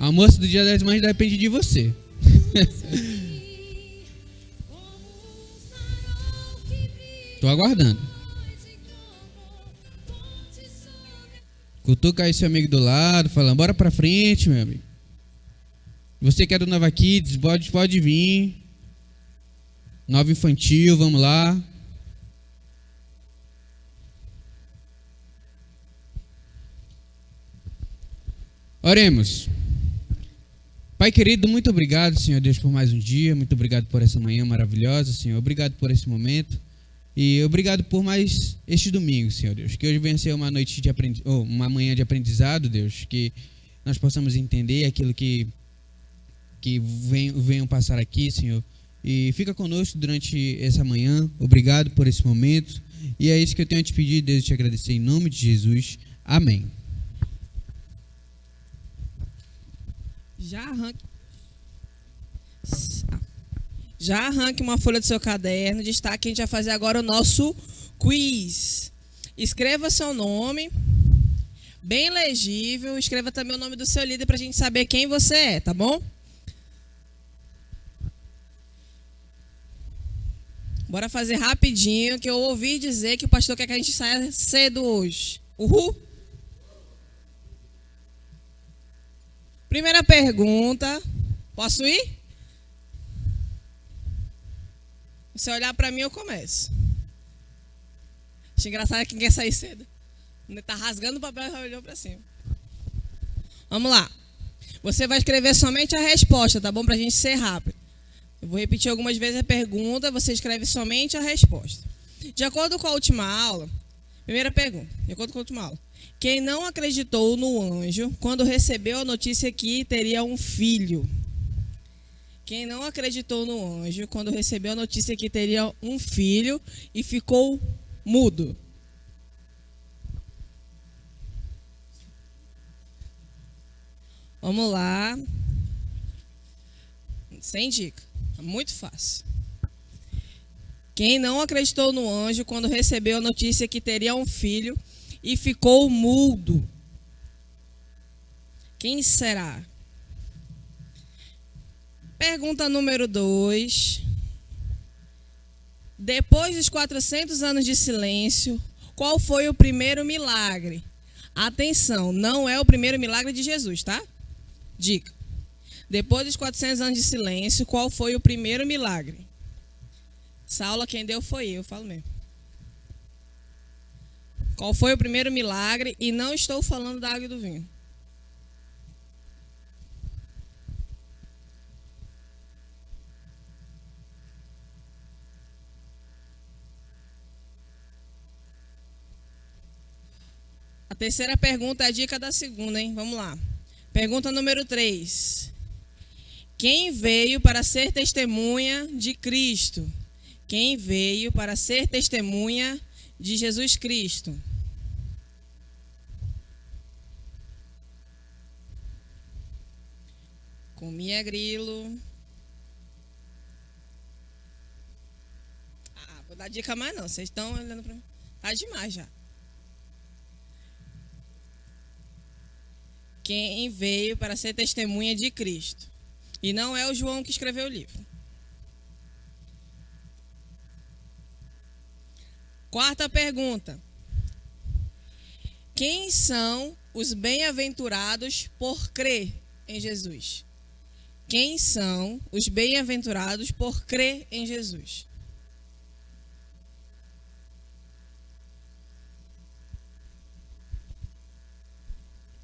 Almoço do Dia das Mães depende de você. Tô aguardando. Cutuca aí seu amigo do lado, falando, bora pra frente, meu amigo. Você que é do Nova Kids, pode vir. Nova Infantil, vamos lá. Oremos. Pai querido, muito obrigado, Senhor Deus, por mais um dia. Muito obrigado por essa manhã maravilhosa, Senhor. Obrigado por esse momento. E obrigado por mais este domingo, Senhor Deus. Que hoje venha ser uma noite de uma manhã de aprendizado, Deus. Que nós possamos entender aquilo que venham passar aqui, Senhor. E fica conosco durante essa manhã. Obrigado por esse momento. E é isso que eu tenho a te pedir, Deus, e te agradecer em nome de Jesus. Amém. Já arranque uma folha do seu caderno. Destaque que a gente vai fazer agora o nosso quiz. Escreva seu nome, bem legível. Escreva também o nome do seu líder para a gente saber quem você é, tá bom? Bora fazer rapidinho, que eu ouvi dizer que o pastor quer que a gente saia cedo hoje. Uhul! Primeira pergunta. Posso ir? Se você olhar para mim, eu começo. Acho engraçado quem quer sair cedo. Tá rasgando o papel e olhou para cima. Vamos lá. Você vai escrever somente a resposta, tá bom? Para a gente ser rápido. Eu vou repetir algumas vezes a pergunta, você escreve somente a resposta. De acordo com a última aula, primeira pergunta, de acordo com a última aula. Quem não acreditou no anjo quando recebeu a notícia que teria um filho? Quem não acreditou no anjo quando recebeu a notícia que teria um filho e ficou mudo? Vamos lá. Sem dica. É muito fácil. Quem não acreditou no anjo quando recebeu a notícia que teria um filho e ficou mudo? Quem será? Pergunta número 2. Depois dos 400 anos de silêncio, qual foi o primeiro milagre? Atenção, não é o primeiro milagre de Jesus, tá? Dica. Depois dos 400 anos de silêncio, qual foi o primeiro milagre? Essa aula quem deu foi eu falo mesmo. Qual foi o primeiro milagre? E não estou falando da água e do vinho. A terceira pergunta é a dica da segunda, hein? Vamos lá. Pergunta número 3. Quem veio para ser testemunha de Cristo? Quem veio para ser testemunha de Jesus Cristo? Comia grilo. Vou dar dica mais não. Vocês estão olhando para mim. Tá demais já. Quem veio para ser testemunha de Cristo? E não é o João que escreveu o livro. Quarta pergunta. Quem são os bem-aventurados por crer em Jesus? Quem são os bem-aventurados por crer em Jesus?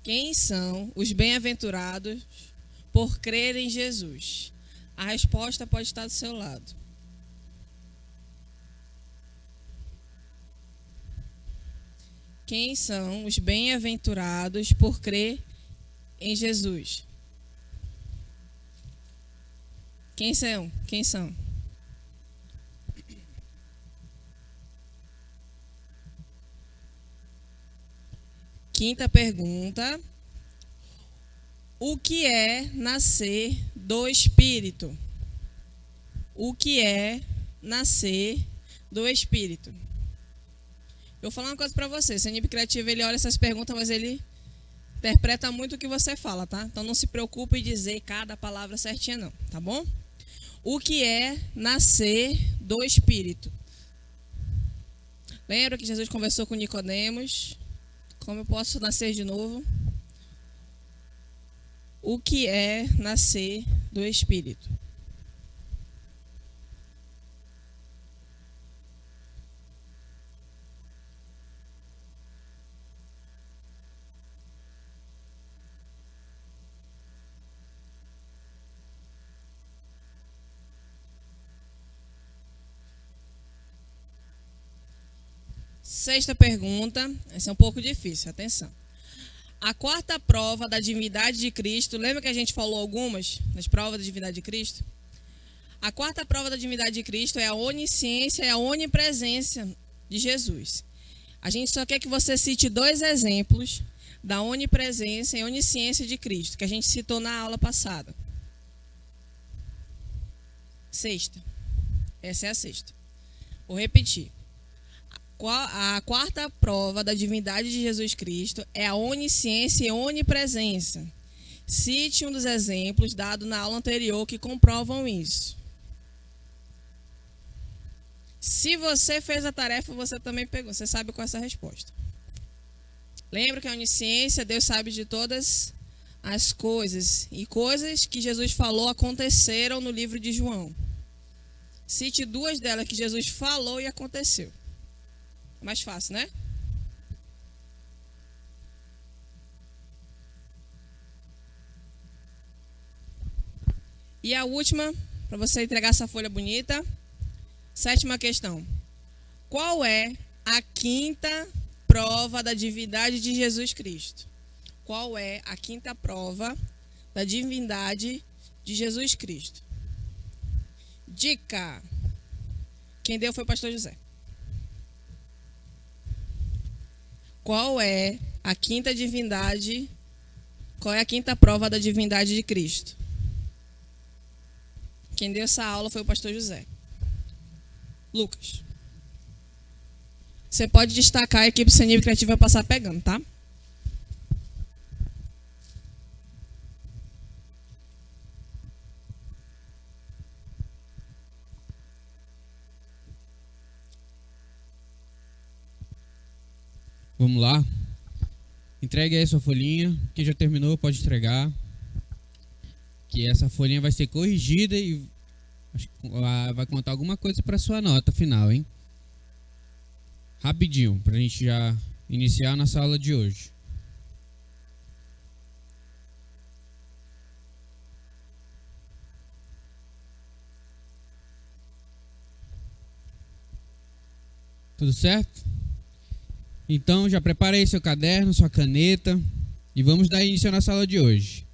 Quem são os bem-aventurados por crer em Jesus? A resposta pode estar do seu lado. Quem são os bem-aventurados por crer em Jesus? Quem são? Quem são? Quinta pergunta. O que é nascer do Espírito? O que é nascer do Espírito? Eu vou falar uma coisa para você. O Senib Criativo, ele olha essas perguntas, mas ele interpreta muito o que você fala, tá? Então não se preocupe em dizer cada palavra certinha não, tá bom? O que é nascer do Espírito? Lembra que Jesus conversou com Nicodemos? Como eu posso nascer de novo? O que é nascer do Espírito? Sexta pergunta, essa é um pouco difícil, atenção. A quarta prova da divindade de Cristo, lembra que a gente falou algumas das provas da divindade de Cristo? A quarta prova da divindade de Cristo é a onisciência e a onipresença de Jesus. A gente só quer que você cite 2 exemplos da onipresença e onisciência de Cristo, que a gente citou na aula passada. Sexta. Essa é a sexta. Vou repetir. A quarta prova da divindade de Jesus Cristo é a onisciência e onipresença. Cite um dos exemplos dados na aula anterior que comprovam isso. Se você fez a tarefa, você também pegou. Você sabe qual é essa resposta. Lembra que a onisciência, Deus sabe de todas as coisas. E coisas que Jesus falou aconteceram no livro de João. Cite 2 delas que Jesus falou e aconteceu. Mais fácil, né? E a última, para você entregar essa folha bonita. 7ª questão. Qual é a quinta prova da divindade de Jesus Cristo? Qual é a quinta prova da divindade de Jesus Cristo? Dica. Quem deu foi o pastor José. Qual é a quinta divindade? Qual é a quinta prova da divindade de Cristo? Quem deu essa aula foi o pastor José. Lucas. Você pode destacar, a equipe Sem Nível Criativo vai passar pegando, tá? Vamos lá. Entregue aí sua folhinha. Quem já terminou pode entregar. Que essa folhinha vai ser corrigida e vai contar alguma coisa para sua nota final, hein? Rapidinho, para a gente já iniciar a nossa aula de hoje. Tudo certo? Então, já preparei seu caderno, sua caneta e vamos dar início à nossa aula de hoje.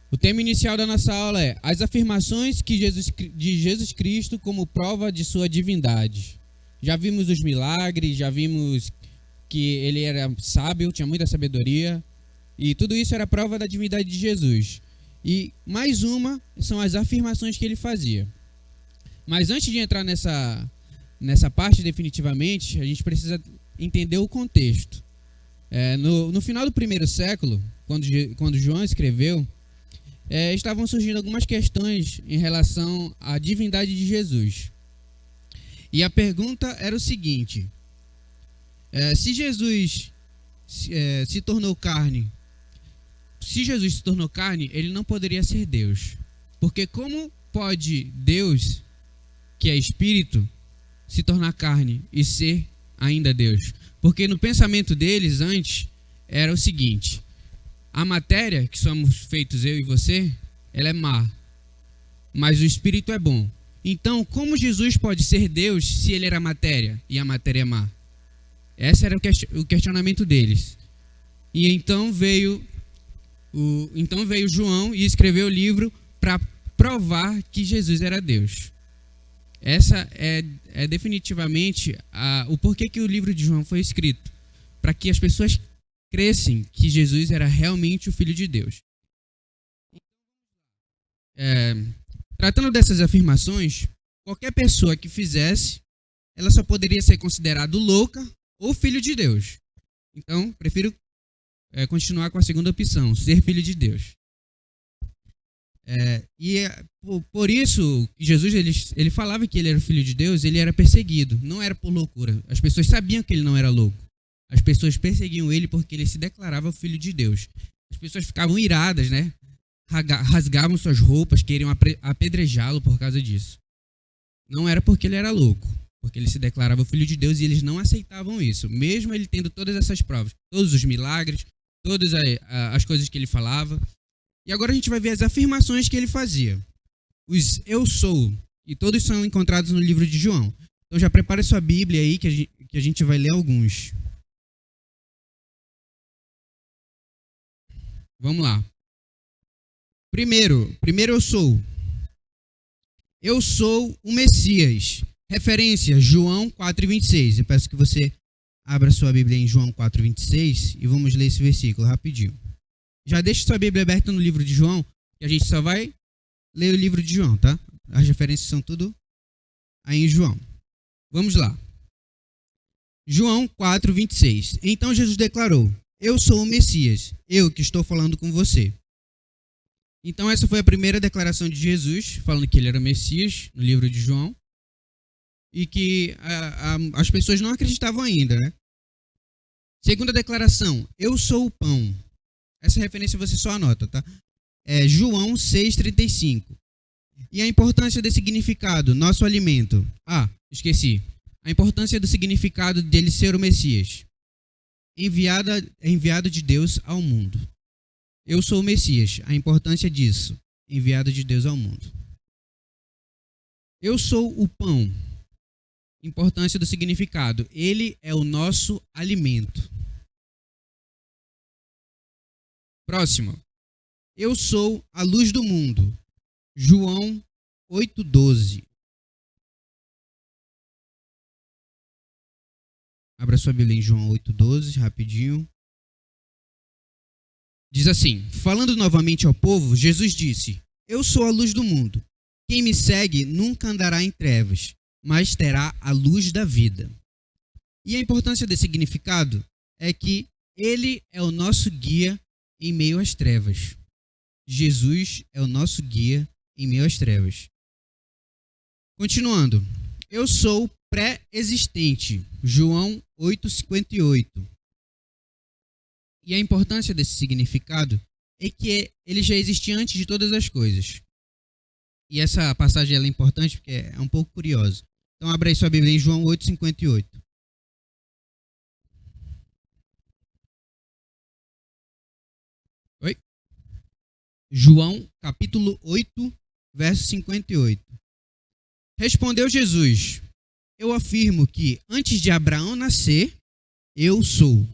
O tema inicial da nossa aula é as afirmações de Jesus Cristo como prova de sua divindade. Já vimos os milagres, já vimos que ele era sábio, tinha muita sabedoria e tudo isso era prova da divindade de Jesus. E mais uma são as afirmações que ele fazia. Mas antes de entrar nessa parte definitivamente, a gente precisa entender o contexto. No final do 1º século, quando João escreveu, estavam surgindo algumas questões em relação à divindade de Jesus. E a pergunta era o seguinte: se Jesus se tornou carne, ele não poderia ser Deus. Porque como pode Deus, que é espírito, se tornar carne e ser ainda Deus? Porque no pensamento deles antes era o seguinte: a matéria, que somos feitos eu e você, ela é má, mas o espírito é bom. Então, como Jesus pode ser Deus se ele era matéria e a matéria é má? Esse era o questionamento deles. E então veio João e escreveu o livro para provar que Jesus era Deus. Essa é definitivamente o porquê que o livro de João foi escrito. Para que as pessoas crescem que Jesus era realmente o Filho de Deus. Tratando dessas afirmações, qualquer pessoa que fizesse, ela só poderia ser considerada louca ou filho de Deus. Então, prefiro continuar com a segunda opção, ser filho de Deus. Por isso, Jesus ele falava que ele era o filho de Deus, ele era perseguido, não era por loucura. As pessoas sabiam que ele não era louco. As pessoas perseguiam ele porque ele se declarava filho de Deus. As pessoas ficavam iradas, né? Rasgavam suas roupas, queriam apedrejá-lo por causa disso. Não era porque ele era louco, porque ele se declarava filho de Deus e eles não aceitavam isso, mesmo ele tendo todas essas provas, todos os milagres, todas as coisas que ele falava. E agora a gente vai ver as afirmações que ele fazia. Os eu sou, e todos são encontrados no livro de João. Então já prepare sua Bíblia aí que a gente vai ler alguns. Vamos lá. Primeiro eu sou. Eu sou o Messias. Referência, João 4,26. Eu peço que você abra sua Bíblia em João 4,26 e vamos ler esse versículo rapidinho. Já deixe sua Bíblia aberta no livro de João, que a gente só vai ler o livro de João, tá? As referências são tudo aí em João. Vamos lá. João 4,26. Então Jesus declarou: eu sou o Messias, eu que estou falando com você. Então essa foi a primeira declaração de Jesus, falando que ele era o Messias, no livro de João, e que as pessoas não acreditavam ainda, né? Segunda declaração: eu sou o pão. Essa referência você só anota, tá? É João 6,35. E a importância desse significado, nosso alimento. Esqueci. A importância do significado dele ser o Messias. Enviado de Deus ao mundo. Eu sou o Messias. A importância disso. Enviado de Deus ao mundo. Eu sou o pão. Importância do significado. Ele é o nosso alimento. Próximo. Eu sou a luz do mundo. João 8,12. Abra sua Bíblia em João 8,12, rapidinho. Diz assim: falando novamente ao povo, Jesus disse: eu sou a luz do mundo. Quem me segue nunca andará em trevas, mas terá a luz da vida. E a importância desse significado é que ele é o nosso guia em meio às trevas. Jesus é o nosso guia em meio às trevas. Continuando. Eu sou pré-existente. João 8,58. E a importância desse significado é que ele já existia antes de todas as coisas. E essa passagem ela é importante porque é um pouco curiosa. Então abra aí sua Bíblia em João 8,58. Oi? João, capítulo 8, verso 58. Respondeu Jesus: eu afirmo que antes de Abraão nascer, eu sou.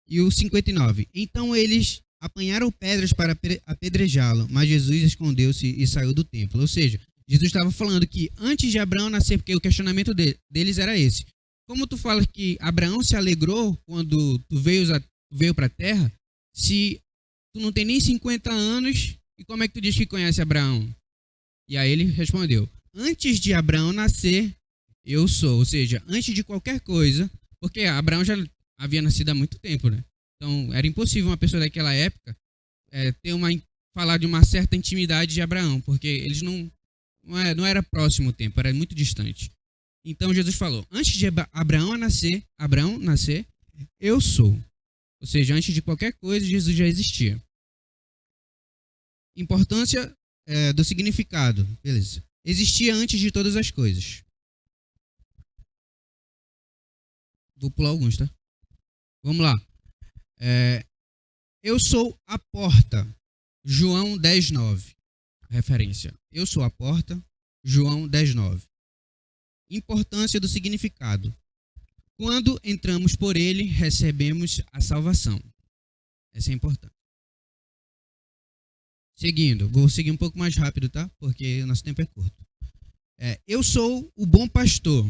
E o 59. Então eles apanharam pedras para apedrejá-lo, mas Jesus escondeu-se e saiu do templo. Ou seja, Jesus estava falando que antes de Abraão nascer, porque o questionamento deles era esse. Como tu fala que Abraão se alegrou quando tu veio para a terra, se tu não tem nem 50 anos, e como é que tu diz que conhece Abraão? E aí ele respondeu: antes de Abraão nascer, eu sou. Ou seja, antes de qualquer coisa, porque Abraão já havia nascido há muito tempo, né? Então era impossível uma pessoa daquela época falar de uma certa intimidade de Abraão, porque eles não era próximo o tempo, era muito distante. Então Jesus falou: antes de Abraão nascer, eu sou. Ou seja, antes de qualquer coisa, Jesus já existia. Importância do significado. Beleza. Existia antes de todas as coisas. Vou pular alguns, tá? Vamos lá. Eu sou a porta. João 10,9. Referência. Eu sou a porta. João 10,9. Importância do significado. Quando entramos por ele, recebemos a salvação. Essa é importante. Seguindo, vou seguir um pouco mais rápido, tá? Porque o nosso tempo é curto. Eu sou o bom pastor.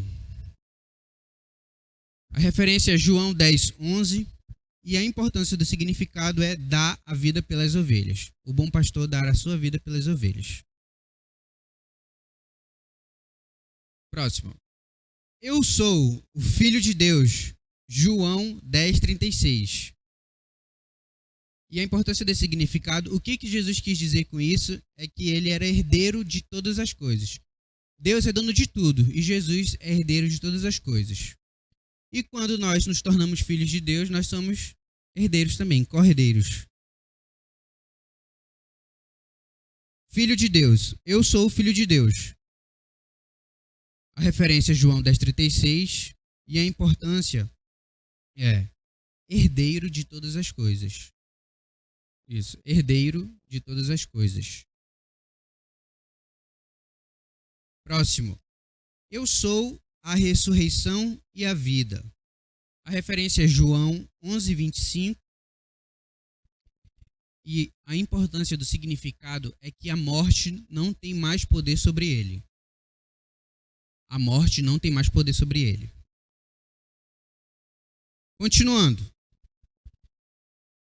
A referência é João 10,11. E a importância do significado é dar a vida pelas ovelhas. O bom pastor dará a sua vida pelas ovelhas. Próximo. Eu sou o Filho de Deus. João 10,36. E a importância desse significado, o que Jesus quis dizer com isso é que ele era herdeiro de todas as coisas. Deus é dono de tudo e Jesus é herdeiro de todas as coisas. E quando nós nos tornamos filhos de Deus, nós somos herdeiros também, co-herdeiros. Filho de Deus. Eu sou o filho de Deus. A referência é João 10,36 e a importância é herdeiro de todas as coisas. Isso, herdeiro de todas as coisas. Próximo. Eu sou a ressurreição e a vida. A referência é João 11,25. E a importância do significado é que a morte não tem mais poder sobre ele. A morte não tem mais poder sobre ele. Continuando.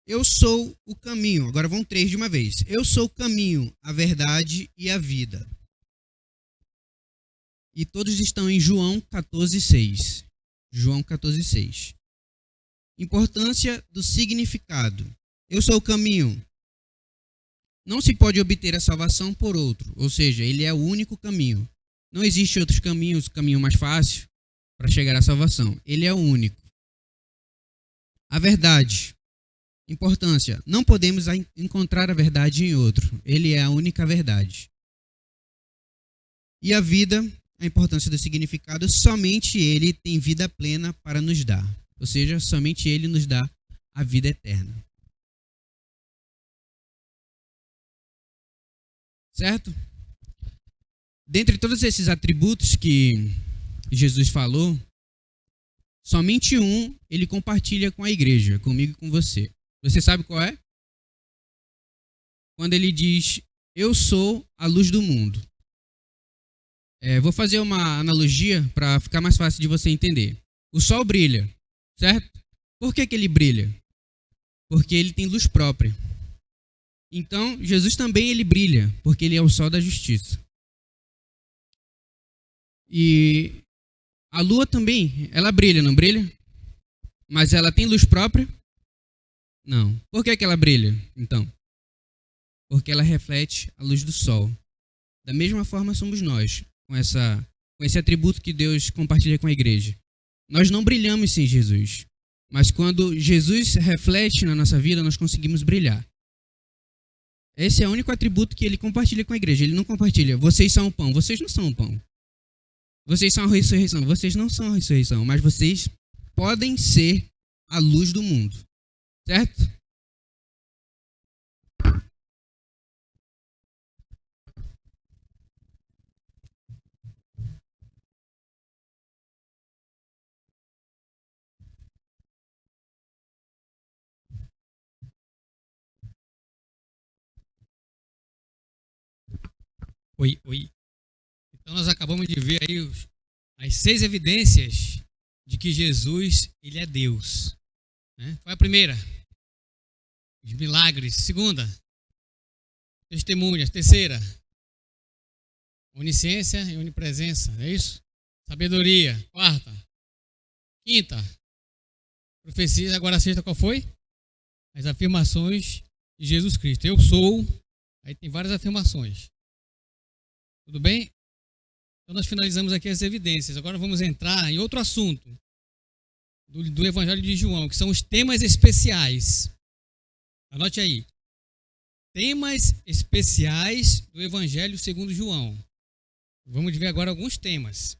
Eu sou o caminho. Agora vão 3 de uma vez. Eu sou o caminho, a verdade e a vida. E todos estão em João 14,6. João 14,6. Importância do significado. Eu sou o caminho. Não se pode obter a salvação por outro. Ou seja, ele é o único caminho. Não existe outros caminhos, caminho mais fácil para chegar à salvação. Ele é o único. A verdade. Importância. Não podemos encontrar a verdade em outro. Ele é a única verdade. E a vida, a importância do significado, somente ele tem vida plena para nos dar. Ou seja, somente ele nos dá a vida eterna. Certo? Dentre todos esses atributos que Jesus falou, somente um ele compartilha com a igreja, comigo e com você. Você sabe qual é? Quando ele diz, eu sou a luz do mundo. Vou fazer uma analogia para ficar mais fácil de você entender. O sol brilha, certo? Por que ele brilha? Porque ele tem luz própria. Então, Jesus também ele brilha, porque ele é o sol da justiça. E a lua também, ela brilha, não brilha? Mas ela tem luz própria? Não. Por que ela brilha, então? Porque ela reflete a luz do sol. Da mesma forma somos nós, com esse atributo que Deus compartilha com a igreja. Nós não brilhamos sem Jesus, mas quando Jesus reflete na nossa vida, nós conseguimos brilhar. Esse é o único atributo que ele compartilha com a igreja. Ele não compartilha, vocês são o pão, vocês não são o pão. Vocês são a ressurreição, vocês não são a ressurreição, mas vocês podem ser a luz do mundo. Certo? Oi. Então nós acabamos de ver aí as 6 evidências de que Jesus ele é Deus. Né? Qual é a primeira? Os milagres. Segunda, testemunhas. Terceira, onisciência e onipresença. É isso? Sabedoria. Quarta. Quinta, profecia. Agora a sexta qual foi? As afirmações de Jesus Cristo. Eu sou. Aí tem várias afirmações. Tudo bem? Então nós finalizamos aqui as evidências. Agora vamos entrar em outro assunto do Evangelho de João, que são os temas especiais. Anote aí. Temas especiais do Evangelho segundo João. Vamos ver agora alguns temas.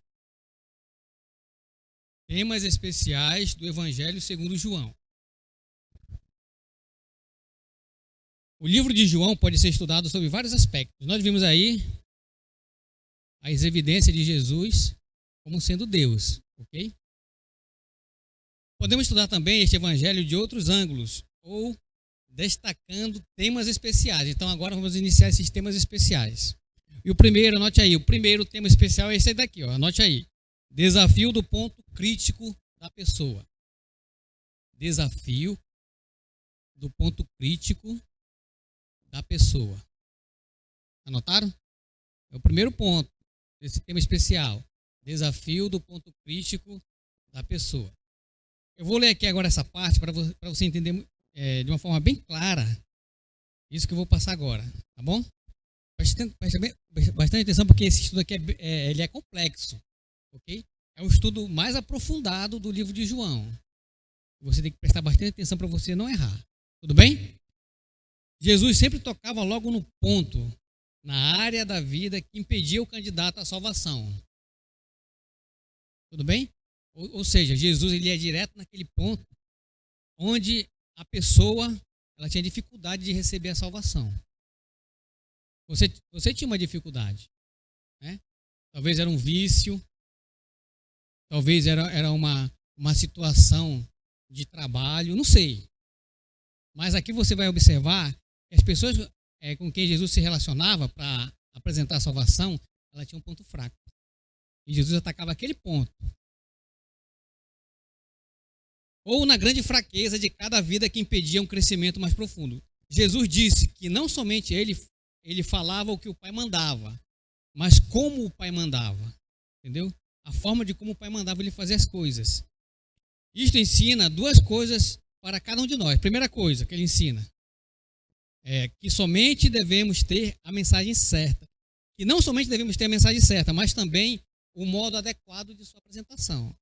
Temas especiais do Evangelho segundo João. O livro de João pode ser estudado sobre vários aspectos. Nós vimos aí as evidências de Jesus como sendo Deus, ok? Podemos estudar também este evangelho de outros ângulos, ou destacando temas especiais. Então agora vamos iniciar esses temas especiais. E o primeiro, anote aí, o primeiro tema especial é esse daqui, ó, anote aí. Desafio do ponto crítico da pessoa. Desafio do ponto crítico da pessoa. Anotaram? É o primeiro ponto desse tema especial. Desafio do ponto crítico da pessoa. Eu vou ler aqui agora essa parte para você entender de uma forma bem clara isso que eu vou passar agora, tá bom? Preste bastante atenção, porque esse estudo aqui ele é complexo, ok? É o estudo mais aprofundado do livro de João. Você tem que prestar bastante atenção para você não errar, tudo bem? Jesus sempre tocava logo no ponto, na área da vida que impedia o candidato à salvação. Tudo bem? Ou seja, Jesus ele é direto naquele ponto onde a pessoa ela tinha dificuldade de receber a salvação. Você tinha uma dificuldade, né? Talvez era um vício, talvez era uma situação de trabalho, não sei. Mas aqui você vai observar que as pessoas com quem Jesus se relacionava para apresentar a salvação, ela tinha um ponto fraco. E Jesus atacava aquele ponto. Ou na grande fraqueza de cada vida que impedia um crescimento mais profundo. Jesus disse que não somente ele falava o que o Pai mandava, mas como o Pai mandava. Entendeu? A forma de como o Pai mandava ele fazer as coisas. Isto ensina duas coisas para cada um de nós. Primeira coisa que ele ensina é que somente devemos ter a mensagem certa. Que não somente devemos ter a mensagem certa, mas também o modo adequado de sua apresentação.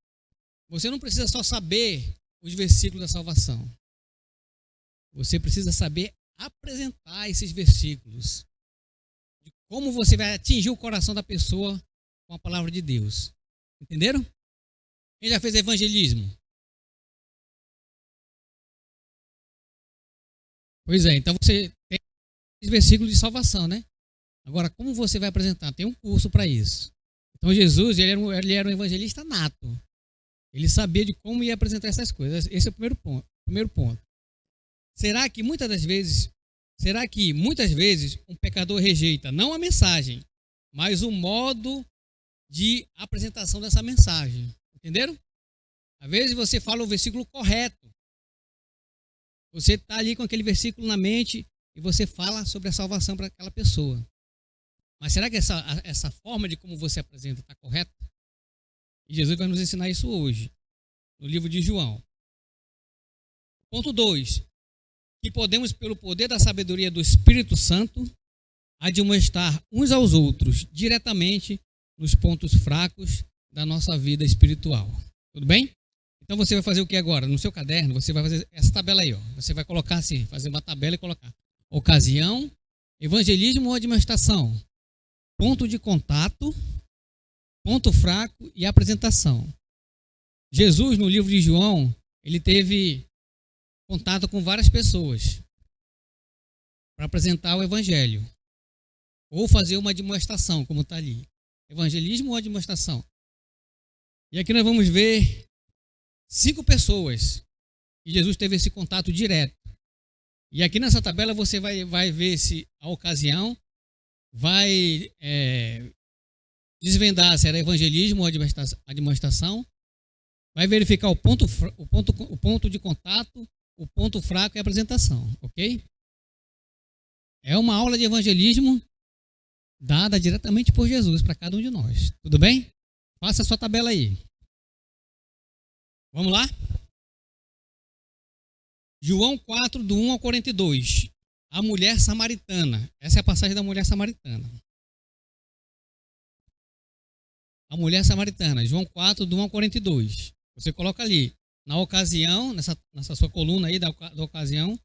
Você não precisa só saber os versículos da salvação. Você precisa saber apresentar esses versículos. De como você vai atingir o coração da pessoa com a palavra de Deus. Entenderam? Quem já fez evangelismo? Pois é, então você tem esses versículos de salvação, né? Agora, como você vai apresentar? Tem um curso para isso. Então Jesus, ele era um evangelista nato. Ele sabia de como ia apresentar essas coisas. Esse é o primeiro ponto. Será que muitas vezes um pecador rejeita não a mensagem, mas o modo de apresentação dessa mensagem? Entenderam? Às vezes você fala o versículo correto. Você está ali com aquele versículo na mente e você fala sobre a salvação para aquela pessoa. Mas será que essa forma de como você apresenta está correta? E Jesus vai nos ensinar isso hoje, no livro de João. Ponto 2. Que podemos, pelo poder da sabedoria do Espírito Santo, admoestar uns aos outros diretamente nos pontos fracos da nossa vida espiritual. Tudo bem? Então você vai fazer o que agora? No seu caderno, você vai fazer essa tabela aí. Você vai colocar assim, fazer uma tabela e colocar ocasião, evangelismo ou admoestação, ponto de contato, ponto fraco e apresentação. Jesus, no livro de João, ele teve contato com várias pessoas para apresentar o evangelho. Ou fazer uma demonstração, como está ali. Evangelismo ou demonstração. E aqui nós vamos ver 5 pessoas que Jesus teve esse contato direto. E aqui nessa tabela você vai ver se a ocasião vai desvendar se era evangelismo ou a demonstração. Vai verificar o ponto de contato, o ponto fraco e a apresentação, ok? É uma aula de evangelismo dada diretamente por Jesus para cada um de nós. Tudo bem? Faça a sua tabela aí. Vamos lá? João 4, do 1 ao 42. A mulher samaritana. Essa é a passagem da mulher samaritana. A mulher samaritana. João 4, do 1 ao 42. Você coloca ali. Na ocasião, nessa sua coluna aí da ocasião,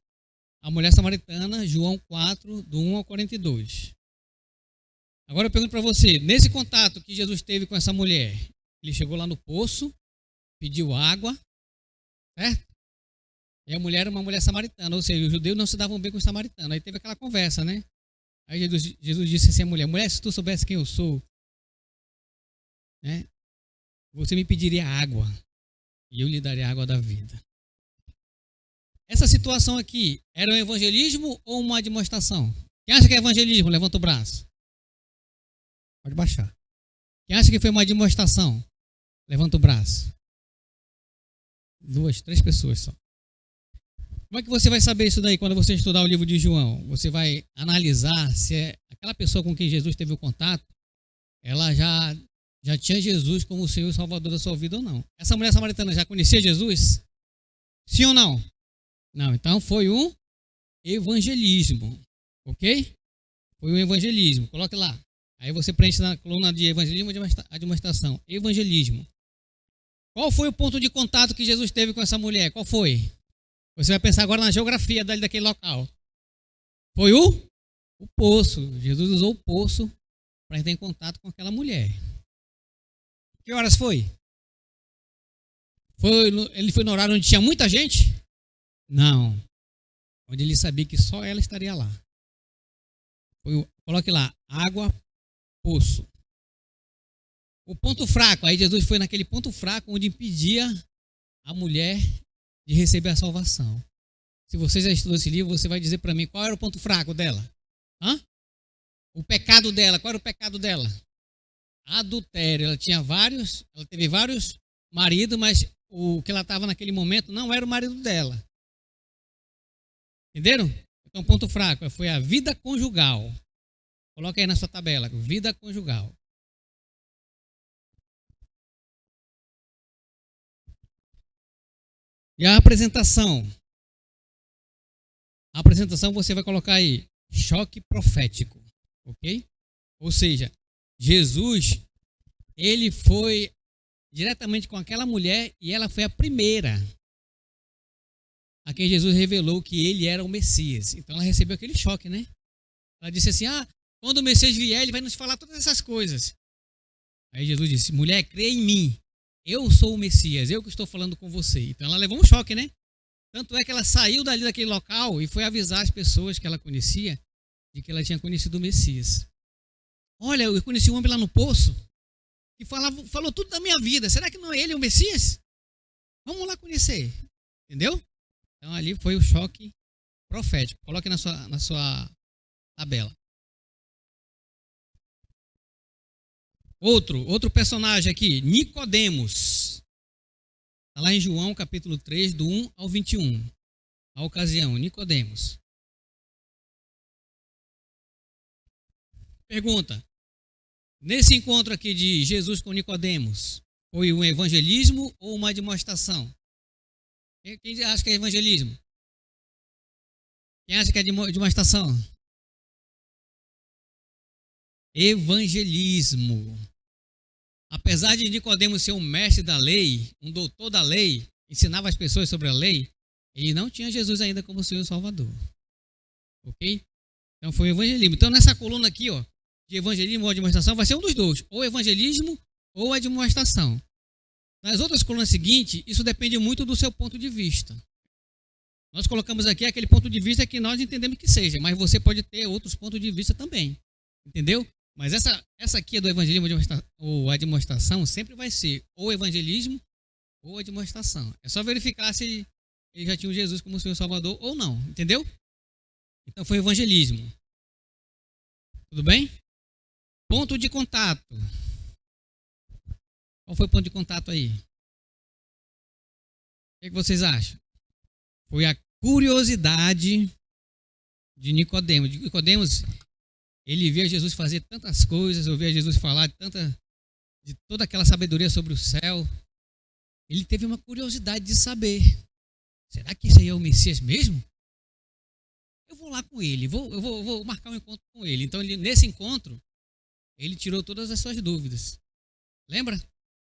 a mulher samaritana, João 4, do 1 ao 42. Agora eu pergunto para você, nesse contato que Jesus teve com essa mulher, ele chegou lá no poço, pediu água, certo? E a mulher era uma mulher samaritana, ou seja, os judeus não se davam bem com os samaritanos. Aí teve aquela conversa, né? Aí Jesus disse assim à mulher, mulher, se tu soubesse quem eu sou, né? Você me pediria água e eu lhe daria a água da vida. Essa situação aqui, era um evangelismo ou uma demonstração? Quem acha que é evangelismo? Levanta o braço. Pode baixar. Quem acha que foi uma demonstração? Levanta o braço. 2, 3 pessoas só. Como é que você vai saber isso daí quando você estudar o livro de João? Você vai analisar se aquela pessoa com quem Jesus teve o contato, ela já tinha Jesus como o Senhor e Salvador da sua vida ou não. Essa mulher samaritana já conhecia Jesus? Sim ou não? Não, então foi um evangelismo, ok? Foi um evangelismo, coloque lá. Aí você preenche na coluna de evangelismo e demonstração. Evangelismo. Qual foi o ponto de contato que Jesus teve com essa mulher? Qual foi? Você vai pensar agora na geografia daquele local. Foi o poço. Jesus usou o poço para entrar em contato com aquela mulher. Que horas foi? Ele foi no horário onde tinha muita gente? Não. Onde ele sabia que só ela estaria lá. Coloque lá, água, poço. O ponto fraco, aí Jesus foi naquele ponto fraco onde impedia a mulher de receber a salvação. Se você já estudou esse livro, você vai dizer para mim qual era o ponto fraco dela. O pecado dela, qual era o pecado dela? Adultério. Ela teve vários maridos, mas o que ela estava naquele momento não era o marido dela. Entenderam? Então, ponto fraco foi a vida conjugal. Coloca aí na sua tabela, vida conjugal. E a apresentação? A apresentação você vai colocar aí, choque profético, ok? Ou seja, Jesus, ele foi diretamente com aquela mulher e ela foi a primeira a quem Jesus revelou que ele era o Messias. Então ela recebeu aquele choque, né? Ela disse assim, quando o Messias vier, ele vai nos falar todas essas coisas. Aí Jesus disse, mulher, crê em mim. Eu sou o Messias, eu que estou falando com você. Então ela levou um choque, né? Tanto é que ela saiu daquele local e foi avisar as pessoas que ela conhecia de que ela tinha conhecido o Messias. Olha, eu conheci um homem lá no poço que falou tudo da minha vida. Será que não é ele o Messias? Vamos lá conhecer. Entendeu? Então ali foi o choque profético. Coloque na sua tabela. Outro personagem aqui, Nicodemos. Está lá em João capítulo 3, do 1 ao 21. A ocasião, Nicodemos. Pergunta. Nesse encontro aqui de Jesus com Nicodemos, foi um evangelismo ou uma demonstração? Quem acha que é evangelismo? Quem acha que é demonstração? Evangelismo. Apesar de Nicodemos ser um mestre da lei, um doutor da lei, ensinava as pessoas sobre a lei, ele não tinha Jesus ainda como Senhor e Salvador. Ok? Então foi o evangelismo. Então nessa coluna aqui, de evangelismo ou demonstração, vai ser um dos dois. Ou evangelismo ou a demonstração. Nas outras colunas seguintes, isso depende muito do seu ponto de vista. Nós colocamos aqui aquele ponto de vista que nós entendemos que seja, mas você pode ter outros pontos de vista também. Entendeu? Mas essa aqui é do evangelismo ou a demonstração, sempre vai ser ou evangelismo ou a demonstração. É só verificar se ele já tinha o Jesus como Senhor Salvador ou não. Entendeu? Então foi evangelismo. Tudo bem? Ponto de contato. Qual foi o ponto de contato aí? O que vocês acham? Foi a curiosidade de Nicodemos. Nicodemos, ele via Jesus fazer tantas coisas, ouvia Jesus falar de toda aquela sabedoria sobre o céu. Ele teve uma curiosidade de saber. Será que esse aí é o Messias mesmo? Eu vou lá com ele, eu vou marcar um encontro com ele. Então, nesse encontro, ele tirou todas as suas dúvidas. Lembra?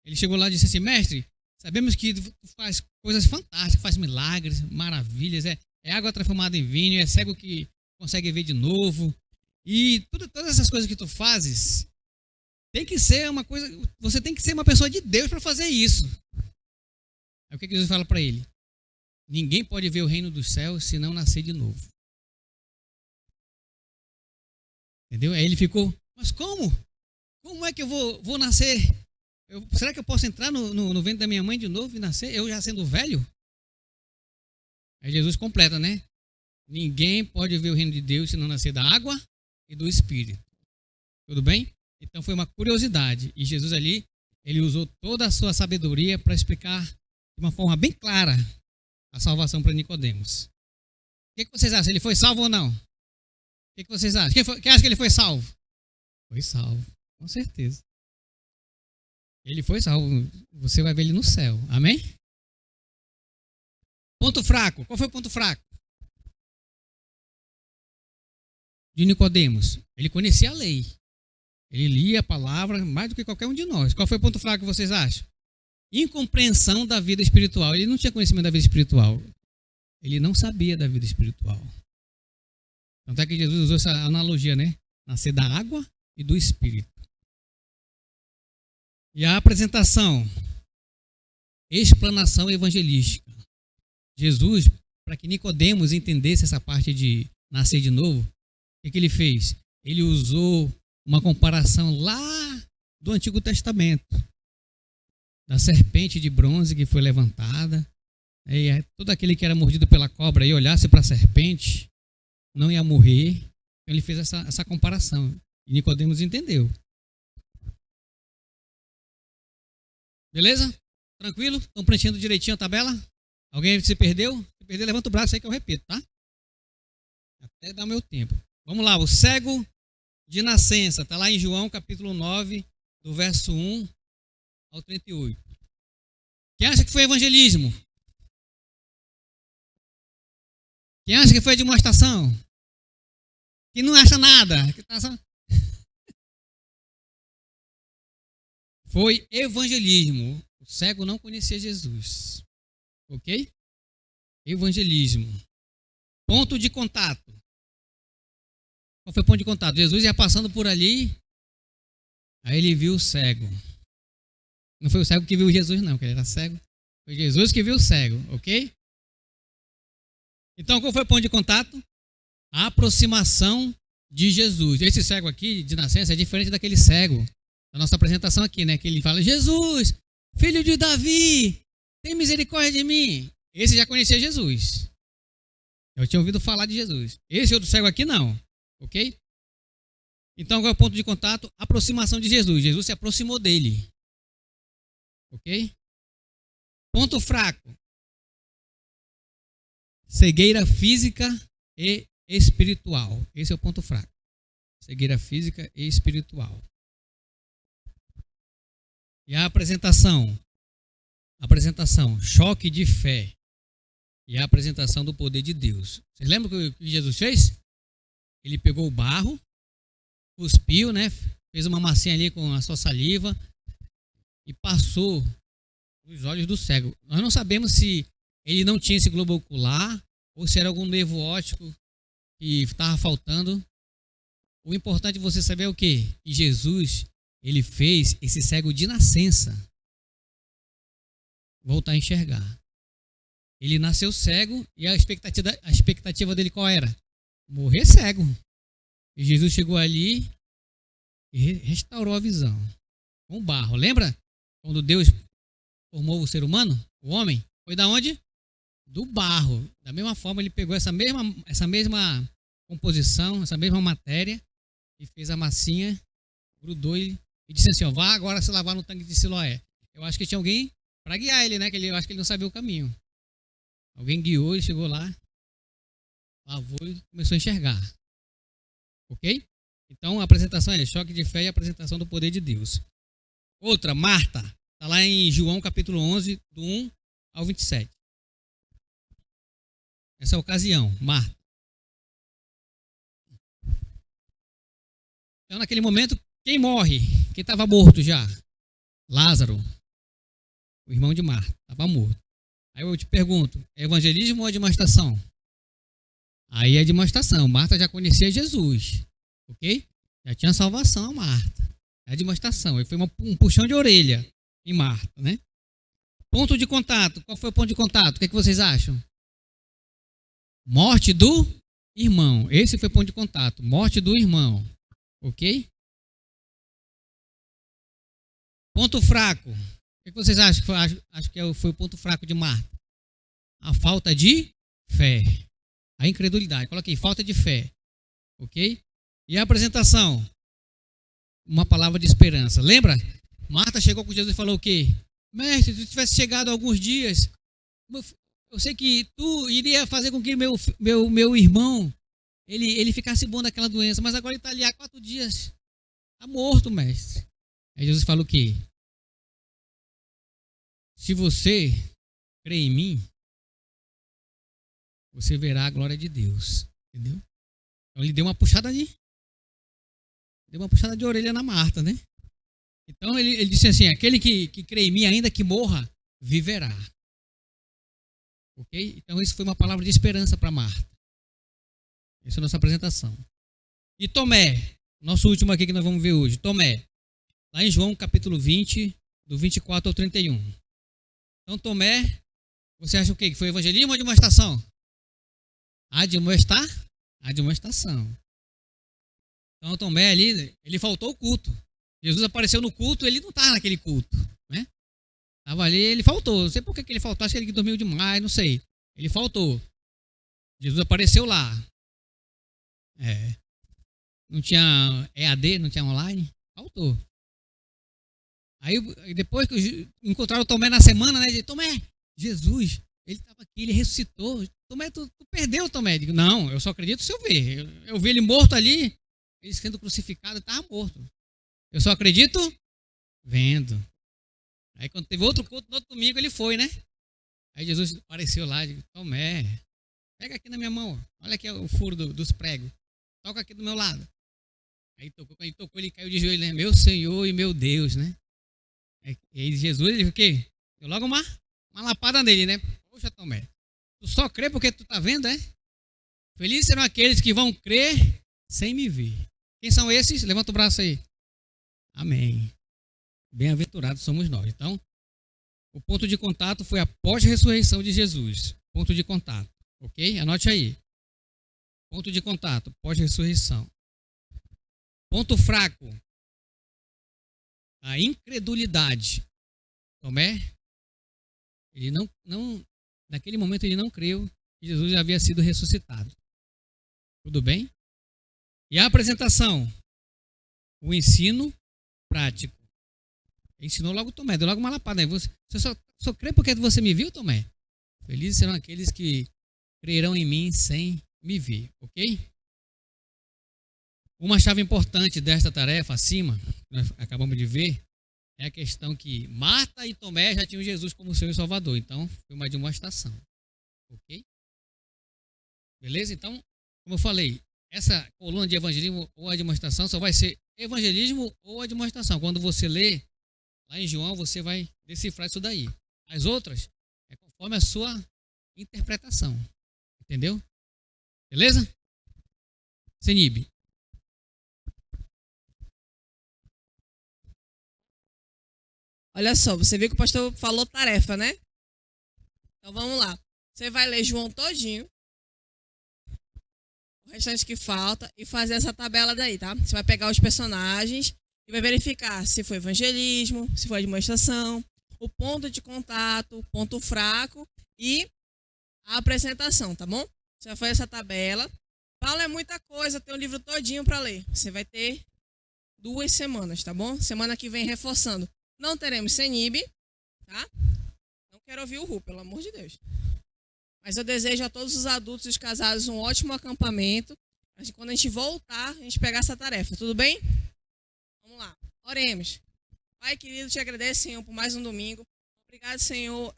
Ele chegou lá e disse assim, mestre, sabemos que tu faz coisas fantásticas, faz milagres, maravilhas, é água transformada em vinho, é cego que consegue ver de novo. E todas essas coisas que tu fazes, tem que ser uma coisa, você tem que ser uma pessoa de Deus para fazer isso. Aí o que Jesus fala para ele? Ninguém pode ver o reino dos céus se não nascer de novo. Entendeu? Aí ele ficou, mas como? Como é que eu vou nascer? Será que eu posso entrar no ventre da minha mãe de novo e nascer? Eu já sendo velho? Aí Jesus completa, né? Ninguém pode ver o reino de Deus se não nascer da água e do Espírito. Tudo bem? Então foi uma curiosidade. E Jesus ali, ele usou toda a sua sabedoria para explicar de uma forma bem clara a salvação para Nicodemos. O que vocês acham? Ele foi salvo ou não? O que vocês acham? Quem acha que ele foi salvo? Foi salvo, com certeza. Ele foi salvo. Você vai ver ele no céu. Amém? Ponto fraco. Qual foi o ponto fraco? De Nicodemos. Ele conhecia a lei. Ele lia a palavra mais do que qualquer um de nós. Qual foi o ponto fraco que vocês acham? Incompreensão da vida espiritual. Ele não tinha conhecimento da vida espiritual. Ele não sabia da vida espiritual. Tanto é que Jesus usou essa analogia, né? Nascer da água e do Espírito. E a apresentação. Explanação evangelística. Jesus, para que Nicodemos entendesse essa parte de nascer de novo, o que ele fez? Ele usou uma comparação lá do Antigo Testamento. Da serpente de bronze que foi levantada. E todo aquele que era mordido pela cobra e olhasse para a serpente, não ia morrer. Então ele fez essa comparação. E Nicodemos entendeu. Beleza? Tranquilo? Estão preenchendo direitinho a tabela? Alguém se perdeu? Se perder, levanta o braço aí que eu repito, tá? Até dar o meu tempo. Vamos lá, o cego de nascença. Está lá em João capítulo 9, do verso 1 ao 38. Quem acha que foi evangelismo? Quem acha que foi demonstração? Quem não acha nada? Foi evangelismo. O cego não conhecia Jesus. Ok? Evangelismo. Ponto de contato. Qual foi o ponto de contato? Jesus ia passando por ali, aí ele viu o cego. Não foi o cego que viu Jesus, não, que ele era cego. Foi Jesus que viu o cego, ok? Então, qual foi o ponto de contato? A aproximação de Jesus. Esse cego aqui, de nascença, é diferente daquele cego da nossa apresentação aqui, né? Que ele fala, Jesus, filho de Davi, tem misericórdia de mim. Esse já conhecia Jesus. Eu tinha ouvido falar de Jesus. Esse outro cego aqui, não. Ok? Então, qual é o ponto de contato? Aproximação de Jesus. Jesus se aproximou dele. Ok? Ponto fraco. Cegueira física e espiritual. Esse é o ponto fraco. Cegueira física e espiritual. E a apresentação? Apresentação, choque de fé. E a apresentação do poder de Deus. Vocês lembram o que Jesus fez? Ele pegou o barro, cuspiu, né? Fez uma massinha ali com a sua saliva e passou nos olhos do cego. Nós não sabemos se ele não tinha esse globo ocular ou se era algum nervo óptico que estava faltando. O importante é você saber o quê? Que Jesus, ele fez esse cego de nascença voltar a enxergar. Ele nasceu cego e a expectativa dele qual era? Morrer cego. E Jesus chegou ali e restaurou a visão. Com barro. Lembra quando Deus formou o ser humano, o homem? Foi da onde? Do barro. Da mesma forma, ele pegou essa mesma composição, essa mesma matéria e fez a massinha, grudou e disse assim, ó, vá agora se lavar no tanque de Siloé. Eu acho que tinha alguém para guiar ele, né? Que eu acho que ele não sabia o caminho. Alguém guiou, ele chegou lá, lavou e começou a enxergar. Ok? Então a apresentação é choque de fé e apresentação do poder de Deus. Outra, Marta. Está lá em João capítulo 11, do 1 ao 27. Essa é a ocasião, Marta. Então naquele momento, quem morre? Quem estava morto já? Lázaro. O irmão de Marta. Estava morto. Aí eu te pergunto, é evangelismo ou é demonstração? Aí é demonstração. Marta já conhecia Jesus, ok? Já tinha salvação a Marta. É a demonstração. Aí foi um puxão de orelha em Marta, né? Ponto de contato. Qual foi o ponto de contato? O que vocês acham? Morte do irmão. Esse foi o ponto de contato. Morte do irmão, ok? Ponto fraco. O que vocês acham? Acho que foi o ponto fraco de Marta. A falta de fé. A incredulidade. Coloquei falta de fé. Ok? E a apresentação? Uma palavra de esperança. Lembra? Marta chegou com Jesus e falou o quê? Mestre, se tu tivesse chegado há alguns dias, eu sei que tu iria fazer com que meu irmão ele ficasse bom daquela doença, mas agora ele está ali há 4 dias. Está morto, mestre. Aí Jesus falou o quê? Se você crê em mim, você verá a glória de Deus. Entendeu? Então ele deu uma puxada de orelha na Marta, né? Então ele disse assim: aquele que crê em mim, ainda que morra, viverá. Ok? Então isso foi uma palavra de esperança para Marta. Essa é a nossa apresentação. E Tomé, nosso último aqui que nós vamos ver hoje. Tomé, lá em João capítulo 20, do 24 ao 31. Então Tomé, você acha o quê? Que foi evangelismo ou demonstração? Admoestação. Então Tomé ali, ele faltou o culto. Jesus apareceu no culto, ele não estava naquele culto, né? Estava ali, ele faltou. Não sei por que ele faltou, acho que ele dormiu demais, não sei. Ele faltou. Jesus apareceu lá. Não tinha EAD, não tinha online, faltou. Aí depois que encontraram o Tomé na semana, né? Disse, Tomé, Jesus, ele estava aqui, ele ressuscitou. Tomé, tu perdeu, Tomé. Eu digo, não, eu só acredito se eu ver. Eu vi ele morto ali, ele sendo crucificado, ele estava morto. Eu só acredito vendo. Aí quando teve outro culto, no outro domingo ele foi, né? Aí Jesus apareceu lá, digo, Tomé, pega aqui na minha mão, olha aqui o furo dos pregos, toca aqui do meu lado. Aí tocou, quando ele tocou, ele caiu de joelho, né? Meu Senhor e meu Deus, né? E aí Jesus, ele o quê? Deu logo uma lapada nele, né? Poxa, Tomé, tu só crê porque tu tá vendo, é? Felizes serão aqueles que vão crer sem me ver. Quem são esses? Levanta o braço aí. Amém. Bem-aventurados somos nós. Então, o ponto de contato foi após a ressurreição de Jesus. Ponto de contato, ok? Anote aí. Ponto de contato, pós-ressurreição. Ponto fraco, a incredulidade. Tomé, ele não, naquele momento ele não creu que Jesus já havia sido ressuscitado. Tudo bem? E a apresentação, o ensino prático. Ensinou logo Tomé, deu logo uma lapada. Você só crê porque você me viu, Tomé? Felizes serão aqueles que crerão em mim sem me ver, ok? Uma chave importante desta tarefa acima, que nós acabamos de ver, é a questão que Marta e Tomé já tinham Jesus como Senhor e Salvador. Então, foi uma demonstração, ok? Beleza? Então, como eu falei, essa coluna de evangelismo ou a demonstração só vai ser evangelismo ou a demonstração. Quando você lê lá em João, você vai decifrar isso daí. As outras é conforme a sua interpretação. Entendeu? Beleza? Senib. Olha só, você viu que o pastor falou tarefa, né? Então vamos lá. Você vai ler João todinho, o restante que falta, e fazer essa tabela daí, tá? Você vai pegar os personagens e vai verificar se foi evangelismo, se foi demonstração, o ponto de contato, o ponto fraco e a apresentação, tá bom? Você vai fazer essa tabela. Paulo é muita coisa, tem um livro todinho para ler. Você vai ter 2 semanas, tá bom? Semana que vem reforçando. Não teremos Senib, tá? Não quero ouvir o Ru, pelo amor de Deus. Mas eu desejo a todos os adultos e os casados um ótimo acampamento. Quando a gente voltar, a gente pegar essa tarefa, tudo bem? Vamos lá, oremos. Pai querido, te agradeço, Senhor, por mais um domingo. Obrigado, Senhor,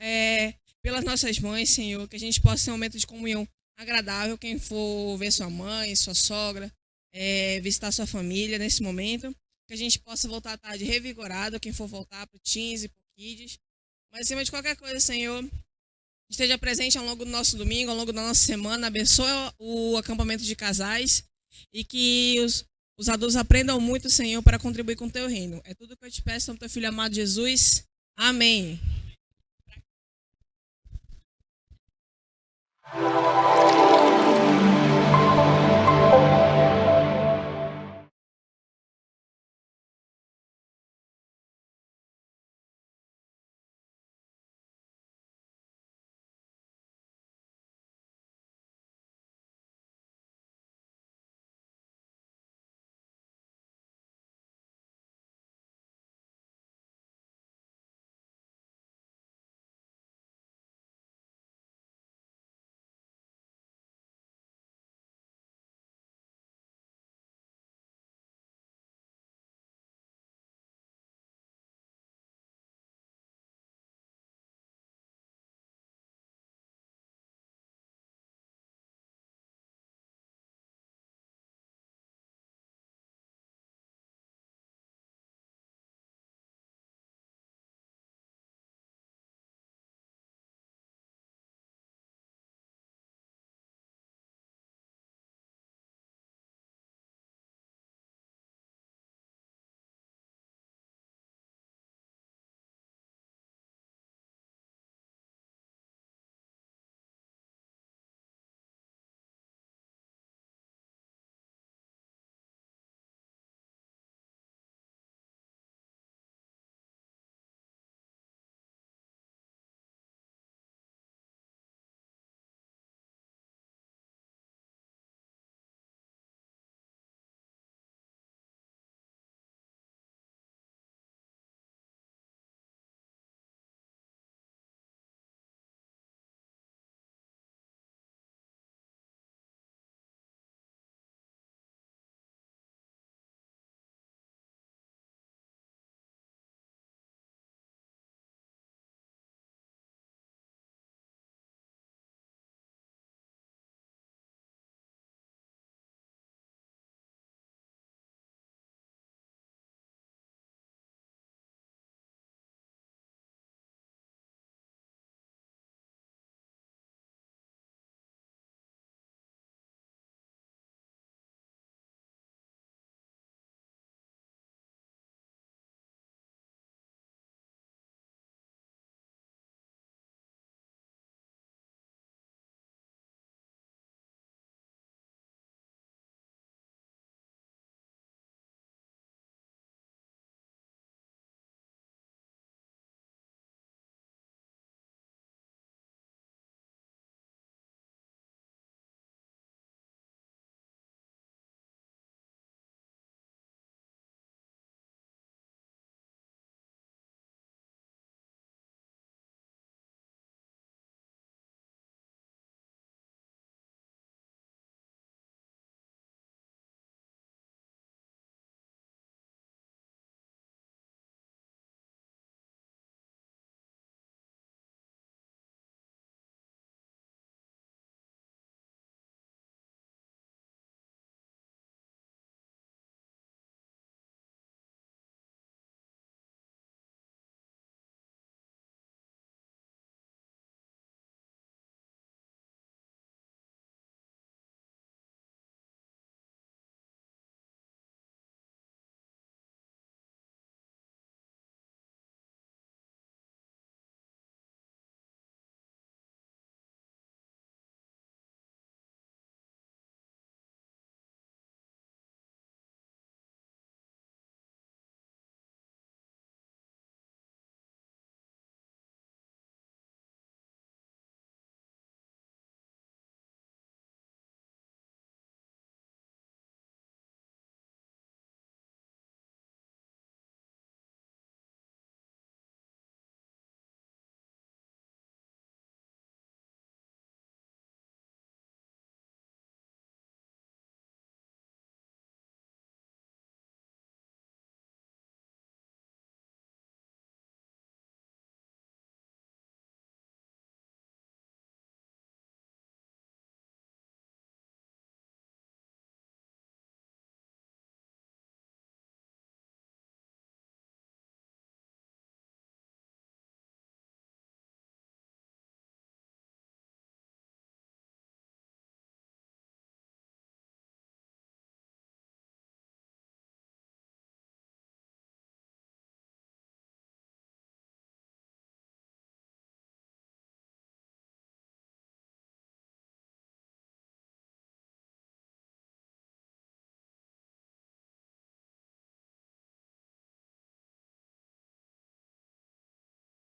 pelas nossas mães, Senhor, que a gente possa ter um momento de comunhão agradável. Quem for ver sua mãe, sua sogra, visitar sua família nesse momento. Que a gente possa voltar à tarde revigorado, quem for voltar para o Teens e para o Kids. Mas, acima de qualquer coisa, Senhor, esteja presente ao longo do nosso domingo, ao longo da nossa semana. Abençoe o acampamento de casais e que os adultos aprendam muito, Senhor, para contribuir com o teu reino. É tudo que eu te peço no teu filho amado Jesus. Amém.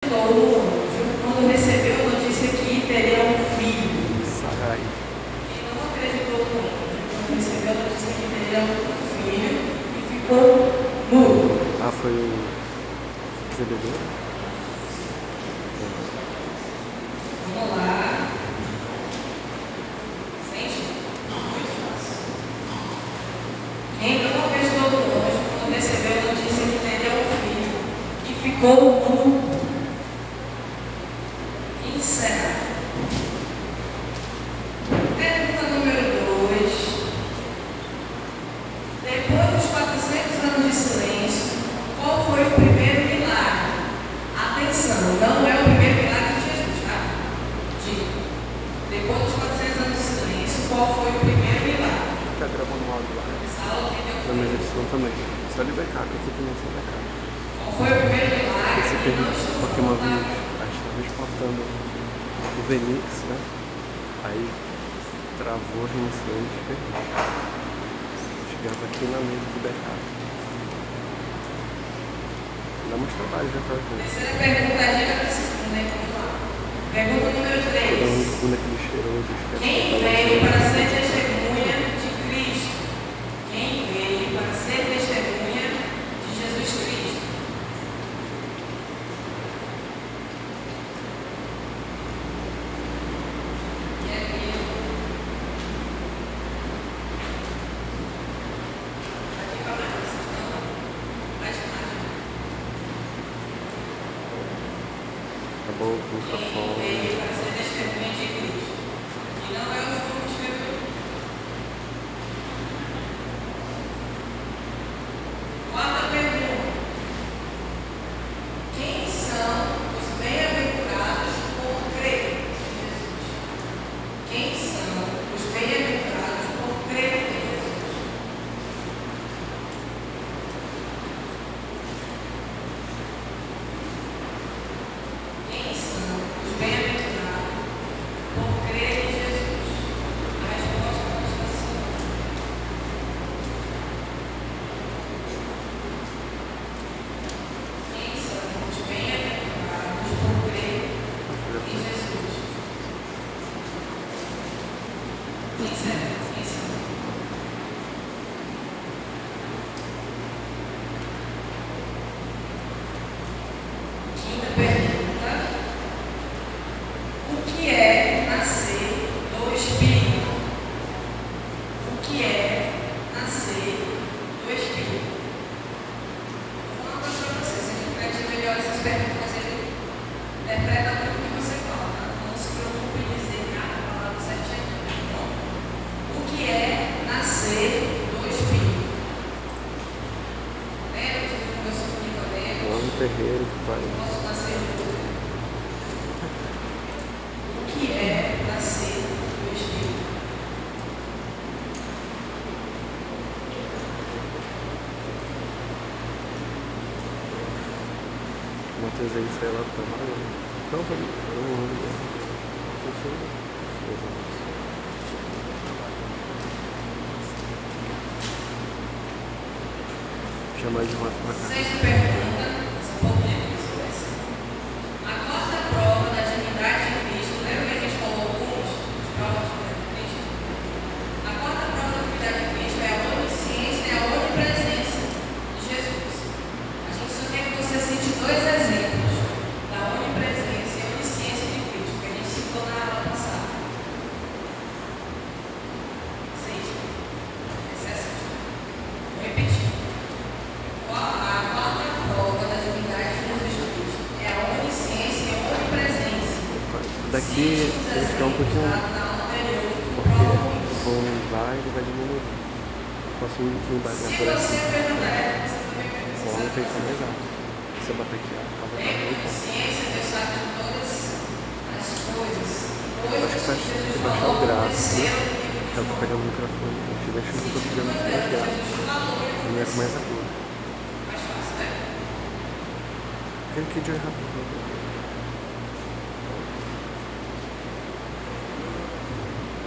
acreditou no anjo quando recebeu a notícia que teria um filho? Sarai. Quem não acreditou no anjo quando recebeu a notícia que teria um filho e ficou mudo? Ah, foi o Zebedeu? Vamos lá. Sente? Muito fácil. Quem não acreditou no anjo quando recebeu a notícia que teria um filho e ficou mudo? Encerra. Pergunta número 2. Depois dos 400 anos de silêncio, qual foi o primeiro milagre? Atenção, não é o primeiro milagre de Jesus, tá? Diga. Depois dos 400 anos de silêncio, qual foi o primeiro milagre? Tá gravando um áudio lá. Essa aula que deu Na minha edição também. Só de backup, aqui também só backup. Qual foi o primeiro milagre? Esse que não pergunta, estou porque uma vez falando? a gente estava exportando o Venix, né? Aí travou, reiniciou e perdeu. Chegava aqui na mesa do backup. Dá mais trabalho já pra ver. Terceira pergunta, a dica da segunda, hein? Vamos lá. Pergunta número 3. Todo mundo com aquele cheiroso, esquece Quem de botar veio no para celular. ser testemunha de Cristo? Quem veio para ser testemunha de Jesus Cristo? Que é aquilo? Vai ficar mais, não? Mais fácil. Acabou o Quem microfone. veio para ser testemunha de Cristo? E não é o João que escreveu. Quarta pergunta. Quem são os bem-aventurados por crer em Jesus? Quem são os bem-aventurados por crer em Jesus? Quem são os bem-aventurados por crer em Jesus? A resposta está assim. Quem são os bem-aventurados por crer em Jesus? Quem são? Quem são? Quinta pergunta. O que é nascer do Espírito? O que é nascer do Espírito? Vou falar uma coisa para vocês. Se a gente preste melhor essas perguntas, ele interpreta muito o que você fala. Tá? Não se preocupe em dizer a palavra certinha. Bom, o que é nascer do Espírito? Lembra que a gente conversou com Nicodemo? Lá no terreiro que vai. Posso nascer de novo? O que é nascer do Espírito? O Matheus aí saiu lá do trabalho. Não, foi um ano. Não foi 2 anos. Chamar de moto pra cá. Sexta pergunta, essa é um pouco difícil essa. A quarta prova da divindade de Cristo, lembra que a gente falou alguns? As provas da divindade de Cristo? A quarta prova da divindade de Cristo é a onisciência e a onipresença de Jesus. A gente só quer que você cite 2 exemplos da onipresença e onisciência de Cristo, que a gente citou na aula passada. Sexta. Essa é a sexta. Vou repetir. A quarta prova da divindade de Jesus Cristo é a onisciência e a onipresença. Daqui ele fica um pouquinho. Na aula anterior, Porque prova o isso. volume vai e vai diminuir. Posso me embagar Se por aqui. você perguntar, você também vai O volume tem que ser precisar mais alto. Se eu bater aqui, a cava tá ter muito alta. consciência, Deus sabe de todas as coisas. Acho que faz Jesus de baixar o falou, grave. aconteceram, Eu tô pegando o microfone. Deixa eu ver se eu tô pegando aqui na piada. Jesus falou, Não é mais agudo. mais fácil, né? Aquele que de rápido.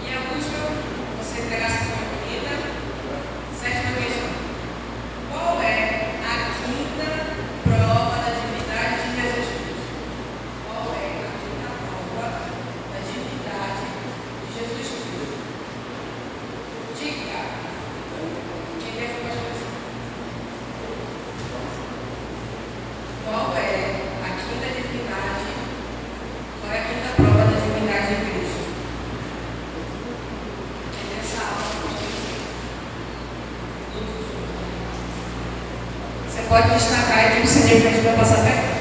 E a última, você entregar essa sua bonita. Sétima questão. Qual é a quinta prova da divindade de Jesus Cristo? pode destacar e que o Senhor vai passar perto.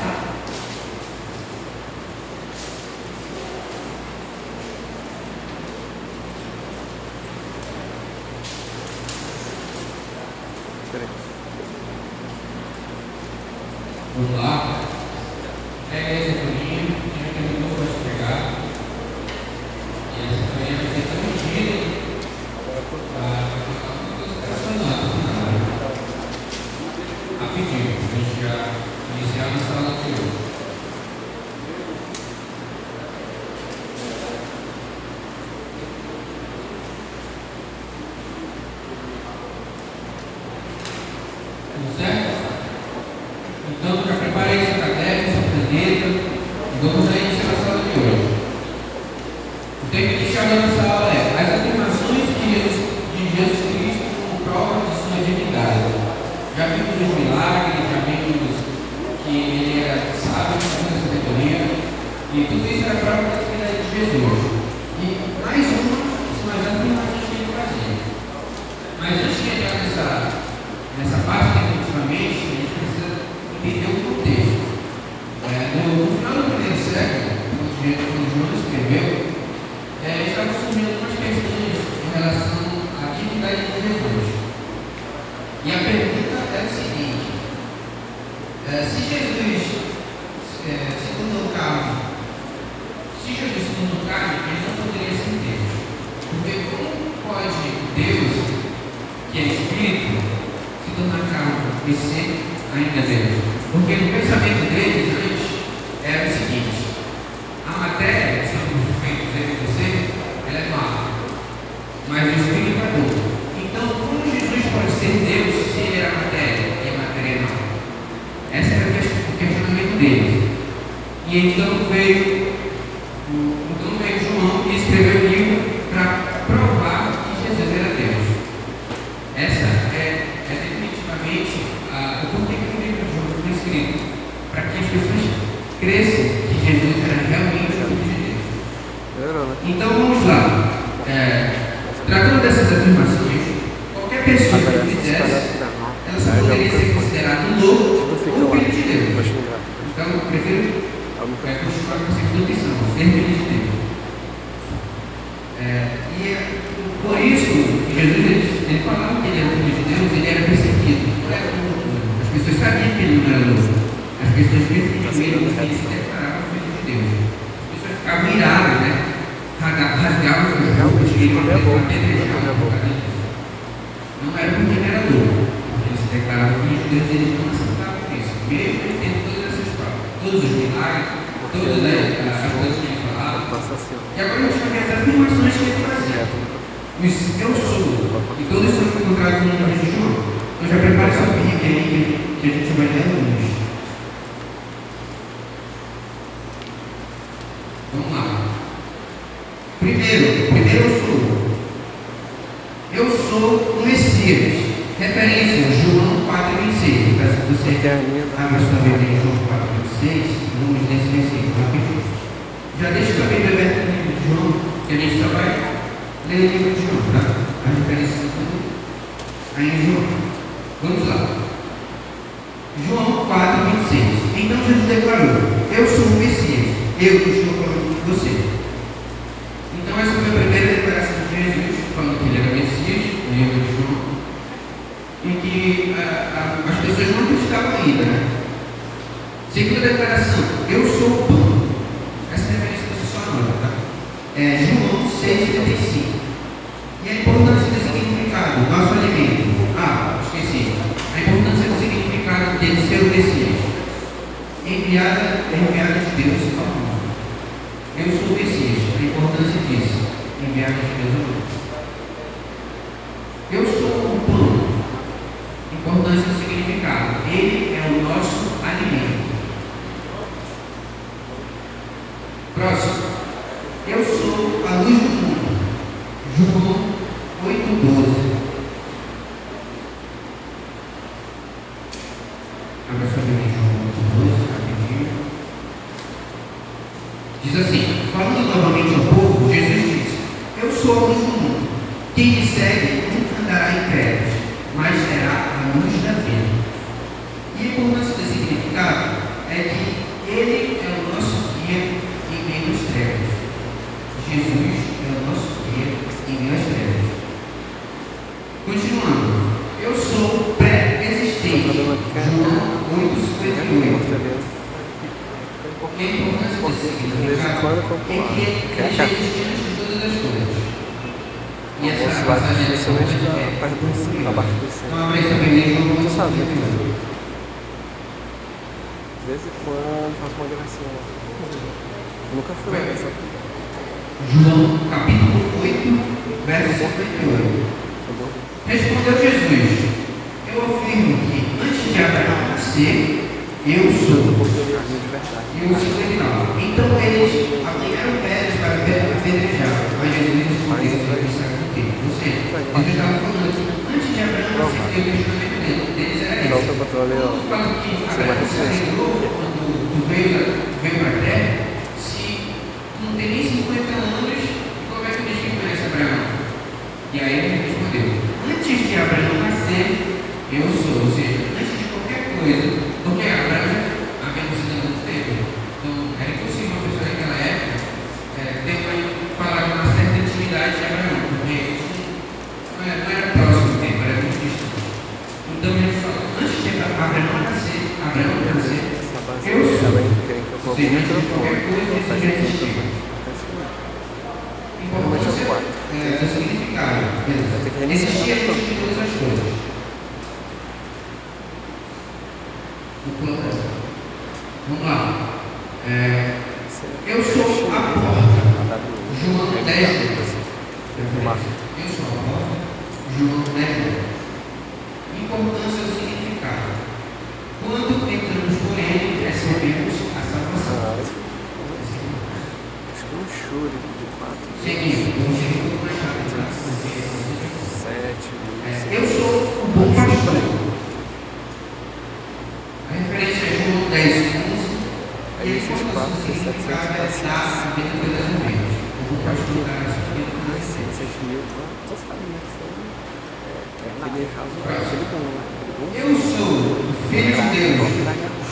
Vamos lá. Pega essa folhinha, que eu não vou pegar. E essa folhinha vai ser transmitida rapidinho, a gente já iniciar a nossa aula de hoje. Tudo certo? Então, já preparei seu caderno, sua caneta e vamos a iniciar a aula de hoje. O tema inicial da nossa aula é as afirmações de Jesus Cristo como prova de sua divindade. Já vimos os milagres, já vimos que ele era sábio, segundo a sabedoria, e tudo isso era prova da divindade de Jesus. E mais uma são as afirmações que ele fazia. Mas antes de entrar nessa parte definitivamente, a gente precisa entender o contexto. No final do primeiro século, quando João escreveu, estavam surgindo algumas questões em relação à divindade de Jesus. E a pergunta é o seguinte: se Jesus se tornou carne, ele não poderia ser Deus. Porque como pode Deus, que é Espírito, se tornar carne e ser ainda Deus? Porque no pensamento deles antes era o seguinte: a matéria, que somos feitos eu e você, ela é má, mas o Espírito é bom. Então, como Jesus pode ser Deus se ele era matéria e a matéria é má? Esse era o questionamento deles. E então veio João e escreveu um livro para provar que Jesus era Deus. Essa é definitivamente o porquê que o livro de João foi escrito, para que as pessoas cresçam que Jesus era realmente o Filho de Deus. Então vamos lá. Tratando dessas afirmações, qualquer pessoa que fizesse, ela só poderia ser considerada um louco ou filho de Deus. Então eu prefiro continuar com a segunda opção, ser filho de Deus. E por isso que Jesus ele falava que ele era filho de Deus, ele era perseguido. Não era louco. As pessoas sabiam que ele não era louco. As pessoas defendiam ele porque ele se declarava filho de Deus. As pessoas ficavam iradas, né? Rasgavam os roupas que ele apedrejava por causa disso. Não era porque ele era louco. Ele se declarava filho de Deus e eles não aceitavam isso. Mesmo ele tendo todas essas provas, todos os milagres, todas as coisas que ele falava. E agora a gente vai ver as afirmações que ele fazia. Os eu sou, e todos são encontrados no livro de João. Então já prepare sua Bíblia aí que a gente vai ler hoje. Vamos lá. Primeiro eu sou o Messias. Referência a João 4,26. Peço que você abra sua Bíblia em João 4,26. Vamos nesse versículo rapidinho. Já deixa sua Bíblia aberta no livro de João, que a gente só vai ler o livro de João, tá? A referência tudo aí em João. Vamos lá. João 4,26. Então Jesus declarou: eu sou o Messias, eu que estou falando com você. Então essa foi a primeira declaração de Jesus, falando que ele era Messias, no livro de João, e que as pessoas não acreditavam ainda, né? Segunda declaração: eu sou o pão. Essa referência você só anota, tá? João 6,35. E a importância do significado, nosso alimento. Esqueci. A importância do significado dele ser o Messias. Enviado de Deus ao mundo. Eu sou o Messias. A importância disso. Enviado de Deus ao mundo. Eu sou o pão. Importância do significado. Ele é o nosso alimento. Próximo. Eu sou a luz do mundo. João 8,12. Abra sua Bíblia em João 8,12, rapidinho. Diz assim, falando novamente ao povo, Jesus disse: eu sou a luz do mundo. Quem me segue nunca andará em trevas, mas terá a luz da vida. E uma que é mortadela. De vez em quando eu compro lá, que é a carne. O almoço lá dificilmente dá abaixo do 100. Tu sabe, né? De vez em quando faço uma gracinha lá. Nunca fui lá nessa. João capítulo 8, verso 58. Respondeu Jesus: eu afirmo que antes de Abraão nascer, eu sou. E o 59. Então eles apanharam pedras para apedrejar. Mas Jesus respondeu: eles sabem o quê? Ou seja, Jesus estava falando que antes de Abraão nascer, o questionamento deles era esse. Quando fala que Abraão nasceu de novo, quando veio para a terra, se não tem nem 50 anos, como é que diz que conhece Abraão? E aí ele respondeu: antes de Abraão nascer, eu sou. Ou seja, antes de qualquer coisa, porque Abraão havia nascido muito tempo. Então, era impossível uma pessoa naquela época falar de uma certa intimidade de Abraão, porque não era próximo do tempo, era muito distante. Então, ele falou: antes de Abraão nascer, eu sou. Ou seja, antes de qualquer coisa, isso já existiu. Importância do significado. Existia antes de todas as coisas. Vamos lá. Eu sou a porta. João 10. Eu sou a porta. João 10. Importância do significado. Quando entramos por ele, recebemos a salvação. Acho que um choro de 4. Seguindo, vamos seguir um pouco mais rápido. 7. Eu sou o bom pastor. A referência é João 10, 11. Aí esses 4, 700 passados. A vida foi das ovelhas. O bom pastor dá a sua vida por nós. 6 mil, tu sabe, né? É aquele raso, aquele bom, né? Eu sou o Filho de Deus.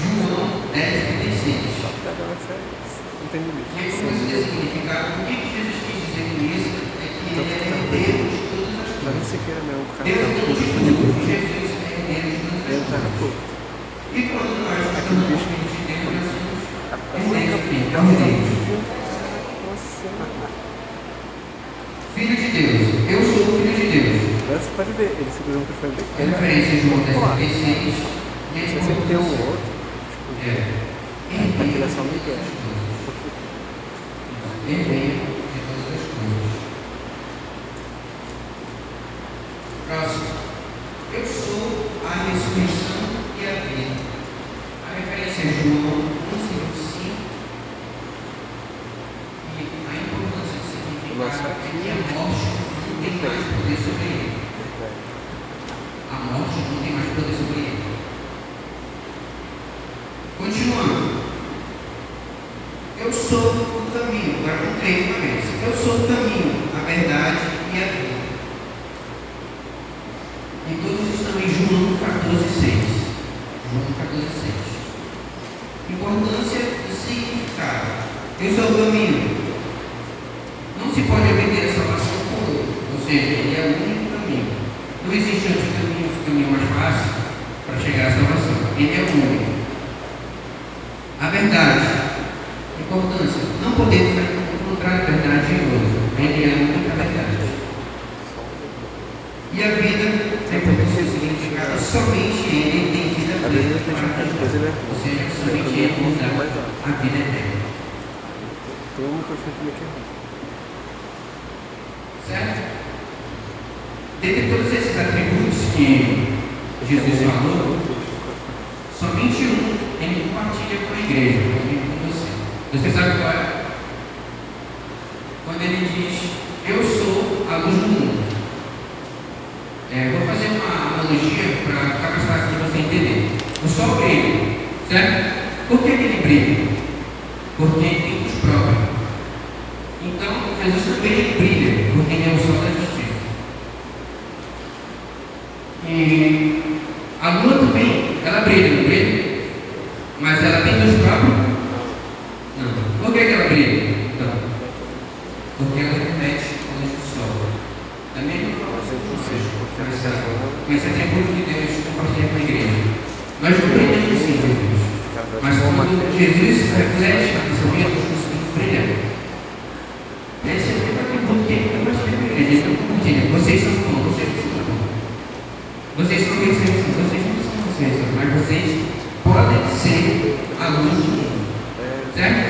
João 10, 36. Não tem limite. E aí, como esse significado, o que Jesus quis dizer com isso é que ele é Deus de todas as Mas nem coisas. sequer é meu cara. Deus não diz tudo, Jesus é Deus de todas Ele as tá coisas. pouco. E quando nós nos tornamos filhos de Deus, nós somos herdeiros de Deus. Filho de Deus. Eu sou o Filho de Deus. Agora você pode ver, ele segura um microfone bem A pequeno. referência é João 10, 36. Não sei se ele tem um outro. Aquele é só Miguel. Herdeiro de todas as coisas. Próximo. Eu sou a ressurreição e a vida. A referência é João 11:25. E a importância de significar é que a morte não tem mais poder sobre ele. A morte não tem mais poder sobre ele. Continuando. Eu sou o caminho. Agora com 3 uma vez. Eu sou o caminho, a verdade e a vida. E todos estão em João 14:6. João 14:6. Importância do significado. Eu sou o caminho. Não se pode obter a salvação por outro. Ou seja, ele é o único caminho. Não existe outro caminho mais fácil para chegar à salvação. Ele é o único. A verdade. Importância. Não podemos encontrar verdade em outro. Ele é a única verdade. E a vida tem por significado somente ele tem vida plena para nós. Ou seja, somente ele nos dá a vida eterna. Tem um microfone que me queimou. Certo? Dentre todos esses atributos que Jesus falou, somente um ele compartilha com a igreja, com você. Você sabe qual é? Quando ele diz: eu sou a luz do mundo. Vou fazer uma analogia para ficar mais fácil de você entender. O sol brilha, certo? Por que ele brilha? Porque ele tem luz própria. Então, Jesus também ele brilha, porque ele é o sol da justiça. E a lua também, ela brilha, não brilha? Mas ela tem luz própria? Não. Por que ela brilha? Então, porque ela reflete a luz do sol. Da mesma forma, com esse atributo de Deus compartilha com a igreja. Nós compreendemos sim, Jesus. Mas quando Jesus reflete na pensamento, nós brilha. Esse é o tema que eu igreja. Vocês são bons, vocês não são bons. Vocês são perfeitos, vocês não são vocês, mas vocês podem ser alunos do mundo. Certo?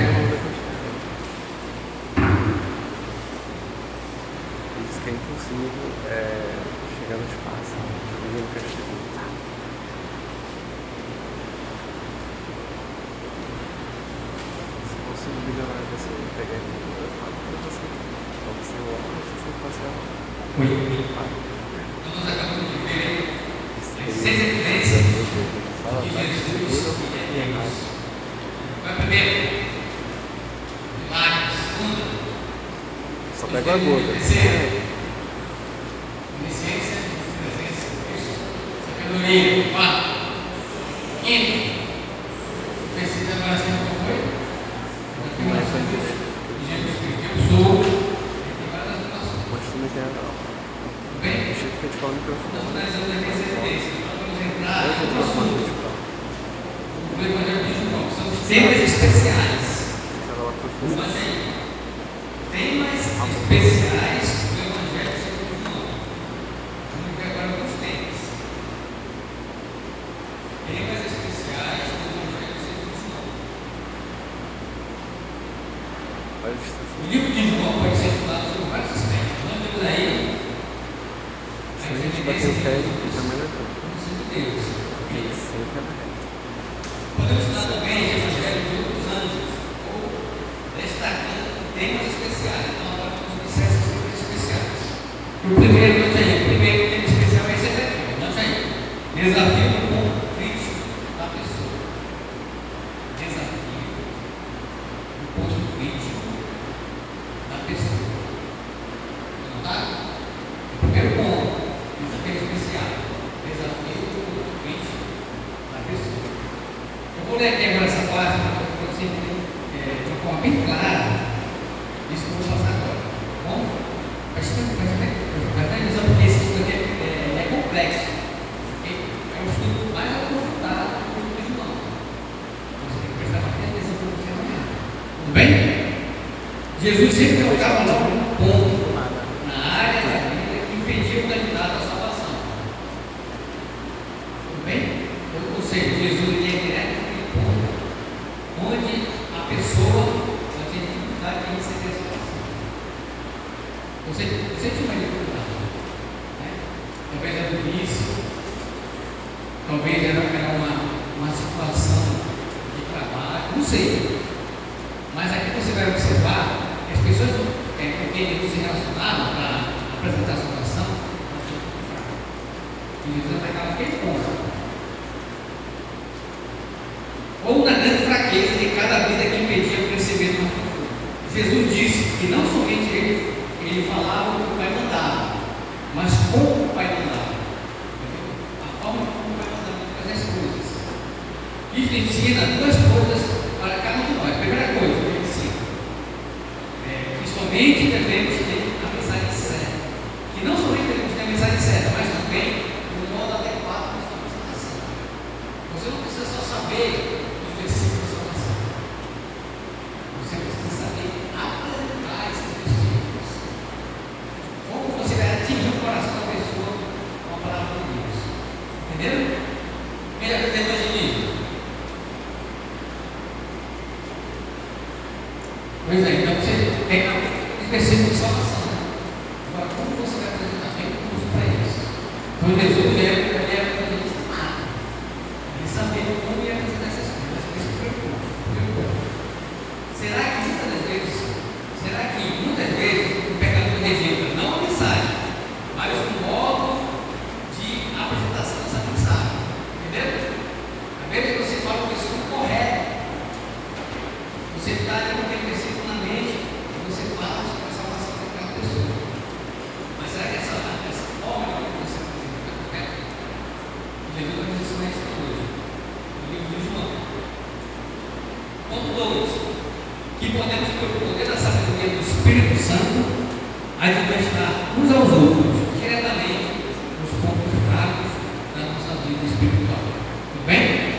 Diz que é impossível chegar no espaço. Ninguém quer chegar. Se fosse um bilionário, você pegaria e fala pra você. Então você é uma estação espacial. Nós acabamos de ver as 6 evidências de Jesus e é Deus. Qual é a primeira? Milagre. Segunda. Só pega a gota. Terceira. Onisciência, presença, isso. Sabedoria. Quarto. Quinto. Precisa agora ser qual foi? Afirmação de Jesus Cristo. Eu sou. Mas tu não entende não. Bem? O jeito que a gente fala no microfone. Nós analisamos aqui as evidências. Nós vamos entrar Eu vou no falar no assunto. microfone. O Evangelho de João. São os temas especiais. Cara lá pro fundo. Mas aí, temas especiais do Evangelho segundo João. Vamos ver agora alguns temas. Temas especiais do Evangelho segundo João. Olha a distância. O livro de João pode ser estudado sobre vários aspectos. Nós temos aí Se a gente bater o pé, ele também não é bom. de Deus. Ele sempre é na reta. Podemos estudar também o Evangelho de outros anjos, ou destacando temas especiais. Então, agora vamos iniciar esses temas especiais. O primeiro, note aí, o primeiro tema especial é esse aqui. Note aí. Desafio do ponto crítico da pessoa. Desafio do ponto crítico da pessoa. Notaram? O primeiro ponto, desafio especial. Desafio do ponto crítico da pessoa. Eu vou ler aqui agora essa parte para você entender de uma forma bem clara isso que eu vou passar agora. Tá bom? Presta atenção, porque esse estudo aqui é complexo. Okay? É um estudo mais aprofundado do que o de João. Você tem que prestar bastante atenção para você amanhã. Tudo bem? Jesus sempre colocava logo um ponto na área da vida que impedia o candidato à salvação. Tudo bem? Ou seja, Jesus ia direto naquele ponto onde a pessoa só tinha dificuldade de receber a salvação. Você tinha uma dificuldade, né? Talvez era do vício, talvez era uma situação de trabalho, não sei. Mas aqui você vai observar que as pessoas com quem Jesus se relacionavam para apresentar a salvação, elas tinham muito fraco. E Jesus atacava aquele ponto. Ou na grande fraqueza de cada vida que impedia o crescimento na cultura. Jesus disse que não somente ele falava o que o Pai mandava, mas como o Pai mandava. Entendeu? A forma como o Pai mandava fazer as coisas. Isso ensina duas coisas para cada um de nós. A primeira coisa que ele ensina que somente devemos ter a mensagem certa. Que não somente devemos ter a mensagem certa, mas também o modo adequado para a sua apresentação. Você não precisa só saber os versículos da salvação. Você precisa saber apresentar esses versículos. Como você vai atingir o coração da pessoa com a palavra de Deus. Entenderam? Primeira coisa é evangelismo. Pois é, então você tem os versículos de salvação. Agora, como você vai apresentar bem o curso para eles? Então, Jesus ele era evangelista nada. Ele sabia como ia apresentar essas coisas. Por isso que preocupou. Será que muitas vezes o pecador rejeita não a mensagem, mas o modo de apresentação dessa mensagem? Entendeu? Às vezes você fala o versículo correto, você está ali com aquele versículo na mente, e você fala sobre a salvação daquela pessoa. Mas será que essa forma que você apresenta é correta? Jesus vai nos ensinar isso hoje, no livro de João. Ponto 2. Que podemos, pelo poder da sabedoria do Espírito Santo, administrar uns aos outros, diretamente, os pontos fracos da nossa vida espiritual. Tudo bem?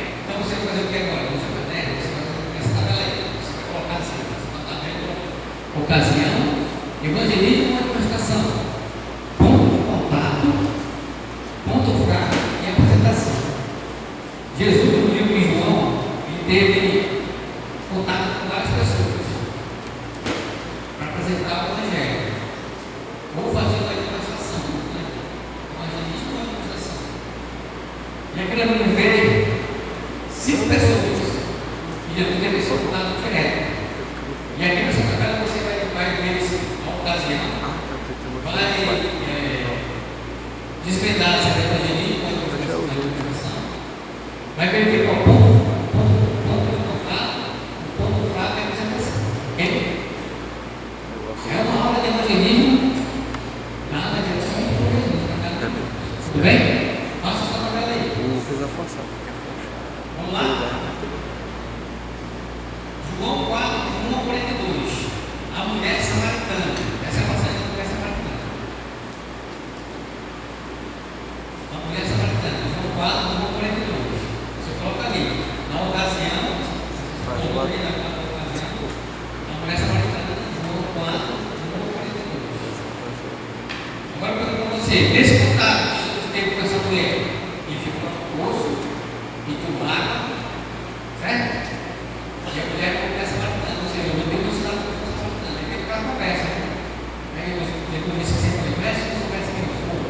ocasião, evangelismo ou manifestação. Ponto de contato, ponto fraco e apresentação. Jesus, no livro de João, ele teve contato com várias pessoas para apresentar o Evangelho. Ou fazer uma manifestação, né? Evangelismo ou manifestação. E aqui nós vamos ver 5 pessoas que Jesus teve esse contato direto. E aqui nessa tabela você vai ver a ocasião, vai desvendar essa evangelismo, vai verificar o ponto de contato, o ponto fraco e a apresentação. Ok? É uma aula de evangelismo, nada de direção por Jesus, para cada um. Tudo bem? Faça essa tabela aí. Não precisa forçar. Vamos lá? João 4, 1 a 42. A mulher samaritana. Essa é a passagem da mulher samaritana. A mulher samaritana. João 4, 1 a 42. Você coloca ali. Na ocasião, colocou ali na ocasião, a mulher samaritana. João 4, 1 a 42. Agora eu pergunto para você. Nesse contato que Jesus teve com essa mulher, que ficou no poço e de água, certo? E a mulher começa samaritana, ou seja, eu tenho que ensinar para a samaritana, ele tem que ficar na conversa. Aí depois disse assim, preste que você conversa quem eu sou.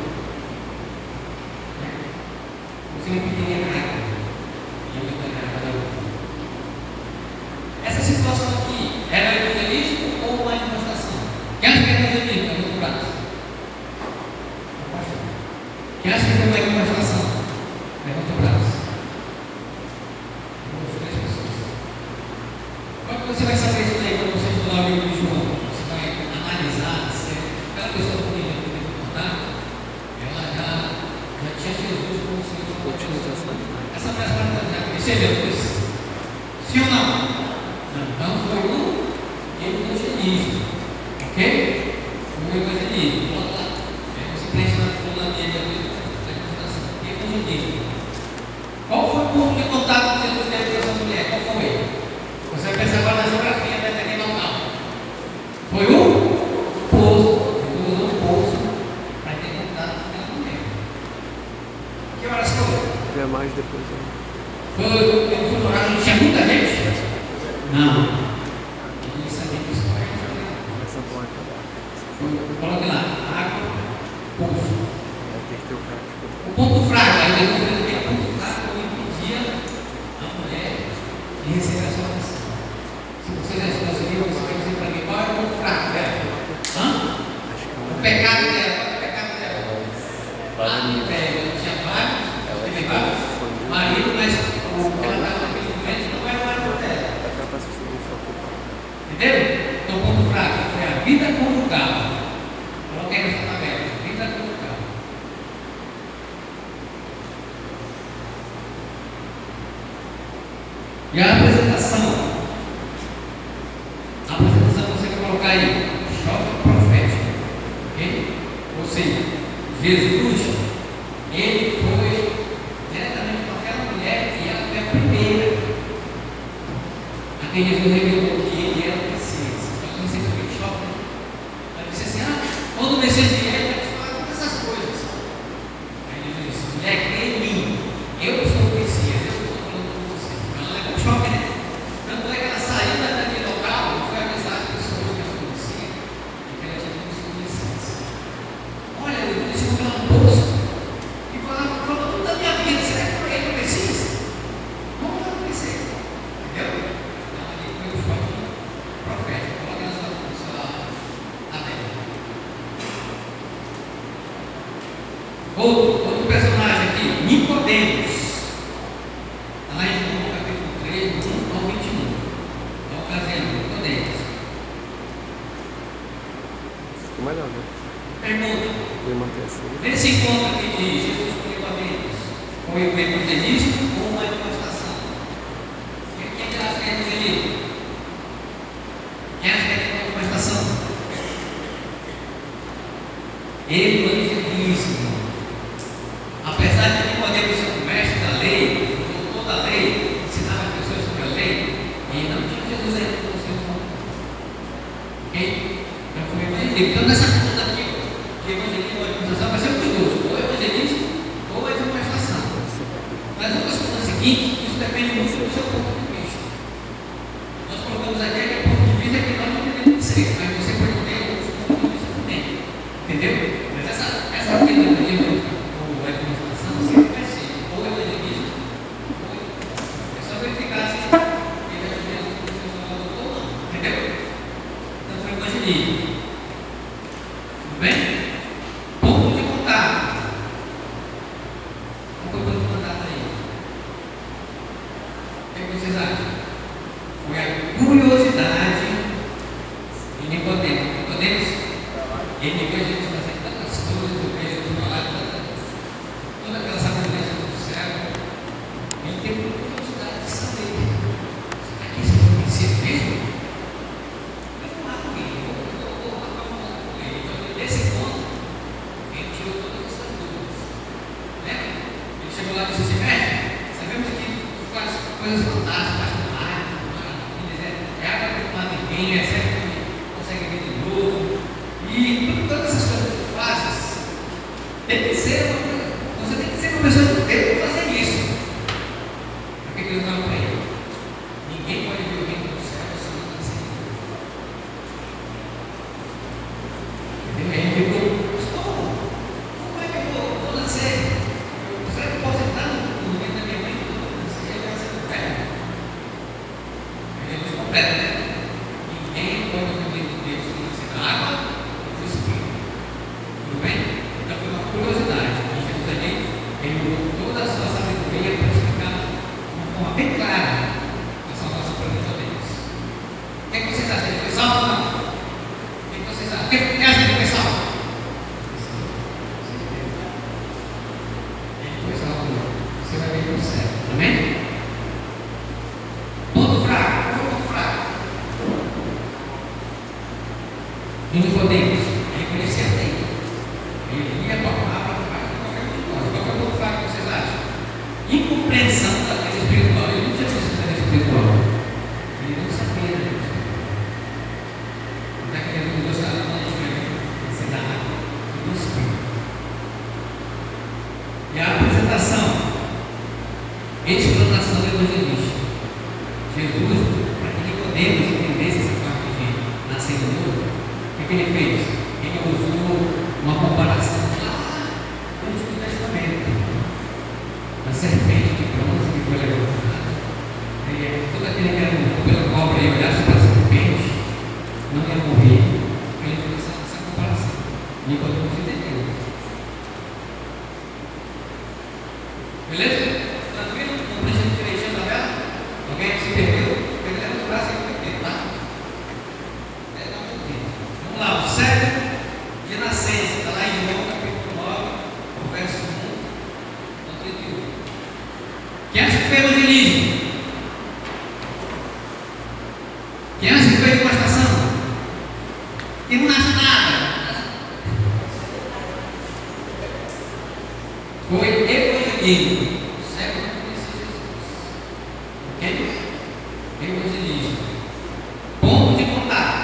Você não pediria nada. E eu não tenho nada. Essa situação aqui era evangelismo ou manifestação? Quem acha que é evangelismo? Levanta o braço. Quem acha que foi uma manifestação? Levanta o braço. Você vai saber isso daí quando você estudar o livro de João. Você vai analisar se aquela pessoa com quem Jesus teve contato, ela já tinha Jesus como Senhor. Essa frase já conhecia Jesus? Sim ou não? Então foi o evangelismo. Ok? O evangelismo. Bota lá. Você preenche na folha dele a evangelismo. Qual foi o ponto de contato que Jesus teve com essa mulher? Qual foi? Você vai pensar agora na geografia daquele local. Foi o poço. Jesus usou o poço para ter contato com aquela mulher. Que horas foi? Vê mais depois. Ele foi no horário, não tinha muita gente? Não. Ele sabia que isso vai acontecer. Essa porta. Coloque lá, água, poço. Tem que ter o cara. O ponto fraco, aí depois ele tem ponto fraco, eu impedia a mulher de receber a sua missão. Se você já estudou esse livro, você quer dizer para mim qual é o ponto fraco dela? O pecado dela, qual é o pecado dela? Ela tinha vários, teve vários maridos, mas o que ela estava naquele momento não era o marido dela. Entendeu? Então o ponto fraco foi a vida conjugal. Coloquei nessa tabela, vida conjugal. E a apresentação. A apresentação você vai colocar aí, choque profético. Ok? Ou seja, Jesus, ele foi diretamente com aquela mulher que ela foi a primeira a quem Jesus revelou que ele era o Messias. Então você foi em choque. Ela disse assim, quando o Messias vier, ele vai falar todas essas coisas. Aí Jesus disse, mulher, crê em mim. Eu sou o Messias, eu estou falando com você. Ela levou um choque, né? Tanto é que ela saiu daquele local e foi avisar as pessoas que ela conhecia e que ela tinha conhecido o Messias. Olha, eu descobri lá no poço e falou tudo da minha vida. Será que eu é o Messias? Como eu não conhecer? Entendeu? Então ali foi o choque profético. Coloque na sua tabela. Outro personagem aqui, Nicodemos. Está lá em João capítulo 3, 1 ao 21. Na ocasião, Nicodemos. Ficou melhor, né? Pergunta: Vou manter assim. nesse encontro aqui de Jesus com Nicodemos, foi o evangelismo ou uma manifestação? Quem acha que é evangelismo? Quem acha que é uma manifestação? Evangelismo. Apesar de Nicodemos ser o mestre da lei, o doutor da lei, ensinava as pessoas sobre a lei, e não tinha Jesus ainda como seu irmão. Ok? comigo. Então, nessa conta aqui, de evangelismo e evangelização, vai ser um dos dois, ou evangelismo ou evangelização. Mas vamos contar o seguinte: isso depende muito do seu ponto de vista. Nós colocamos aqui que o ponto de vista é que nós não podemos ser, mas você pode ter outros pontos de vista também. Entendeu? Mas essa aqui do evangelismo ou evangelização sempre vai ser ou evangelismo ou evangelização. É só verificar se ele é o mesmo que você falou ou não. Entendeu? Então foi evangelismo. Tudo bem? Ponto de contato. Qual foi o ponto de contato aí? O que vocês acham? Foi a curiosidade de Nicodemos. Nicodemos, ele viu a gente fazer tantas coisas, o Jesus falar toda aquela sabedoria do céu. Ele teve curiosidade de saber. Será que isso foi conhecido mesmo? Vamos lá com ele. Vou falar com ele. Então, nesse ponto, ele tirou todas essas dúvidas. Lembra? Ele chegou lá e disse assim: mestre, sabemos que tu faz coisas fantásticas, faz maravilhas, é água que não mata ninguém, é certo que consegue ver de novo. E todas essas coisas que tu fazes, você tem que ser uma pessoa de Deus para fazer isso. Porque Deus não é para ele. Ninguém pode ver o reino do céu se não está sendo. Entendeu? Aí ele ficou: como é que eu vou nascer? Será que eu posso entrar no reino da minha mãe? Ele vai ser velho. Ele nos completa, né? Ninguém pode ver o reino de Deus se não nascer da água e do Espírito. Tudo bem? Então foi uma curiosidade. E Jesus ali, ele usou toda a sua sabedoria para explicar de uma forma bem clara a salvação para Nicodemos. O que é que vocês acham? Ele foi salvo ou não? O que é que vocês acham? O que acha que ele foi salvo? Ele foi salvo. Você vai ver o céu. Amém? Ponto fraco. Qual foi o ponto fraco? E Nicodemos, ele conhecia a lei. Ele lia a palavra para qualquer um de nós. Qual foi o ponto fraco que vocês acham? Incompreensão da vida espiritual. Ele não tinha visto da vida espiritual. Ele não sabia da vida espiritual. Não é que ele não gostava de falar de diferente. Você dá água e do Espírito. E a apresentação, explanação do evangelista. Jesus, para que Nicodemos entendesse essa parte de nascer de novo, o que ele fez? Ele usou uma comparação lá no Antigo Testamento. A serpente de bronze que foi levantada, todo aquele que era morto pela cobra e olhasse para a serpente, não ia morrer. Ele fez essa comparação. Nicodemos entendeu. Beleza? Tranquilo? Não deixa de direitinho a tabela? Alguém se perdeu? Ele levanta o braço e vai perder, tá? Vamos lá, o cérebro de nascença, está lá em João capítulo 9, verso 1 ao 31. Quem acha que foi evangelismo? Quem acha que foi demonstração? Quem não acha nada? Foi evangelismo. O cérebro não conhecia Jesus. Ok? Evangelismo. Ponto de contato.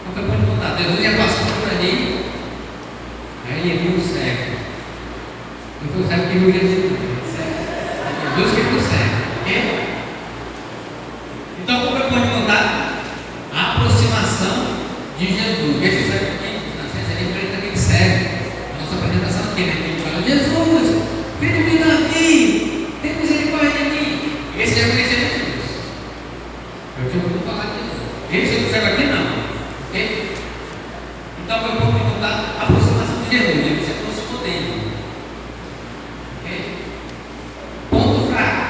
Qual foi o ponto de contato? Jesus ia passando por ali. Aí ele viu o cego. Não foi o cego que viu Jesus. Jesus que viu o cego. Ok? Então qual foi o ponto de contato? A aproximação de Jesus. Esse cego aqui, na ciência, ele enfrenta aquele cego. A nossa apresentação aqui, né? Ele fala: Jesus, filho de Davi, tem misericórdia de mim. Esse já conhecia Jesus. Eu te vou falar aqui. Esse que cego aqui não. Ok? Então foi o ponto de contato, a aproximação de Jesus. Ele se aproximou dele. Ok? Ponto fraco: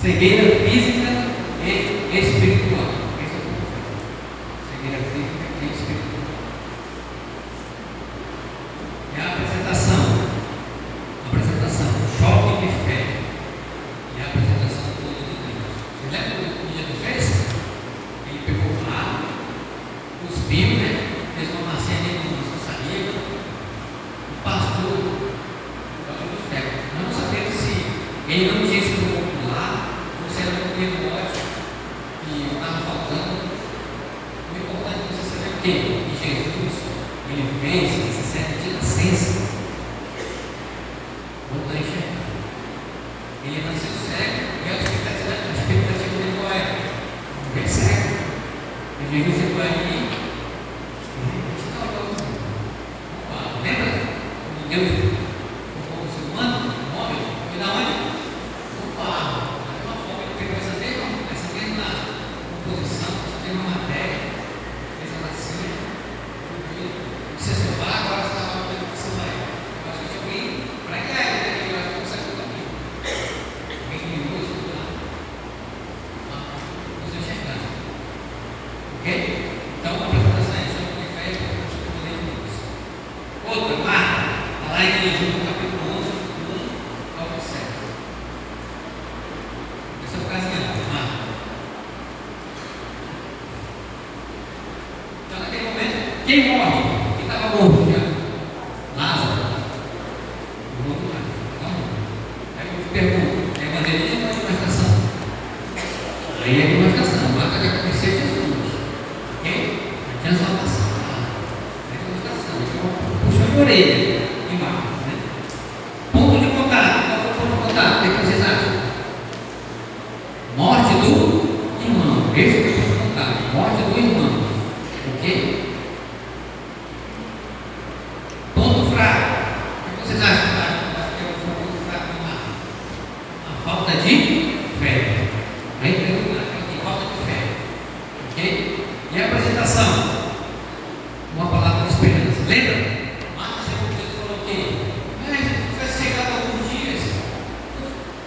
cegueira física e espiritual. Esse é o ponto fraco. Cegueira física e espiritual. E a apresentação. Choque de fé. E a apresentação do poder de Deus. Você lembra do que Jesus fez? Ele pegou o rabo, cuspiu, né? Fez uma massinha ali com uma saliva. O pastor falou do céu. Não sabemos se ele não tinha esse popular, ou se era um negócio que estava faltando. quê? Que Jesus, ele fez esse século de nascença, voltou a enxergar. Ele nasceu cego e a expectativa dele qual era? Ele é cego. E Jesus chegou ali. Lembra? Quando Deus formou o ser humano, o homem, foi da onde? Do barro. Da mesma forma, ele pegou essa mesma composição, essa mesma matéria, fez a nascer, se salvar, agora você está falando que você vai. Eu acho que alguém, para que é? Eu tenho que ir lá e consegue tudo aqui. Alguém me ligou, escutou lá. Não estou enxergando. Ok? Então, a apresentação é isso, que fez o poder de Deus. Outra, Marta, está lá em João capítulo 11, 1 ao 7. Essa é o caso dela, Marta. Então, naquele momento, quem morre? Quem estava morto já? Lázaro. O morto lá. Então, aí eu te pergunto, é evangelismo ou demonstração? Aí é demonstração. Marta já conhecia Jesus. Ok? Já tinha salvação. É demonstração. Então, puxa a orelha e Marta, né? Ponto de contato. Qual foi o ponto de contato? O que vocês acham? Morte do irmão. Esse é o ponto de contato. Morte do irmão. Ok? Ponto fraco. O que vocês acham? Acho que é o ponto fraco de Marta. A falta de fé. Aí pergunta, tem falta de fé. Ok? E a apresentação? Uma palavra de esperança. Lembra? Marta chegou para Deus e falou o quê? Vai chegar alguns dias.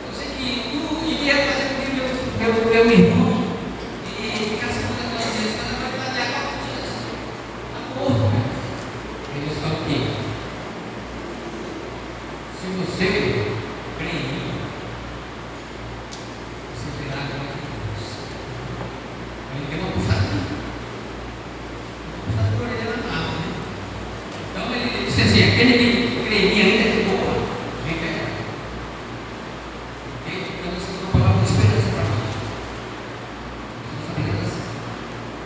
Eu sei que tu iria fazer comigo meu irmão e ficar segunda com vocês, mas vai trabalhar 4 dias. Está morto. E Deus fala o quê? Se você crê em mim, você terá a glória de Deus. Ele deu uma puxadinha. Uma puxadinha de orelha na mão, né? Então ele disse assim: aquele que crê em mim ainda que morra, viverá. Ok? Então você tem uma palavra de esperança para nós.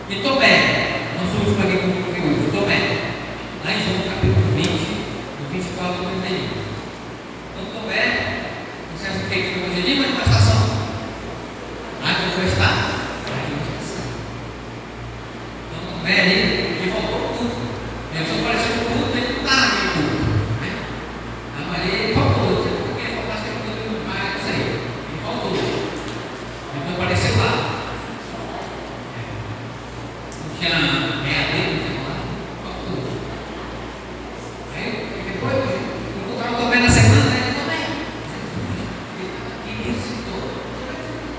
E Tomé, nosso último aqui com hoje, Tomé, lá em João capítulo 20, no 24 e 31. Então Tomé, você acha o que foi evangelismo ou demonstração? Manifestar. Então Tomé ali, ele voltou ao culto. Jesus apareceu no culto, ele não estava naquele culto, né? A Maria, ele faltou, porque ele faltasse no culto, mas não sei, ele faltou. Ele não apareceu lá. Não tinha meia-noite, não tinha lá, faltou. Aí depois, eu encontrava o Tomé na semana, ele Tomé. Ele ressuscitou.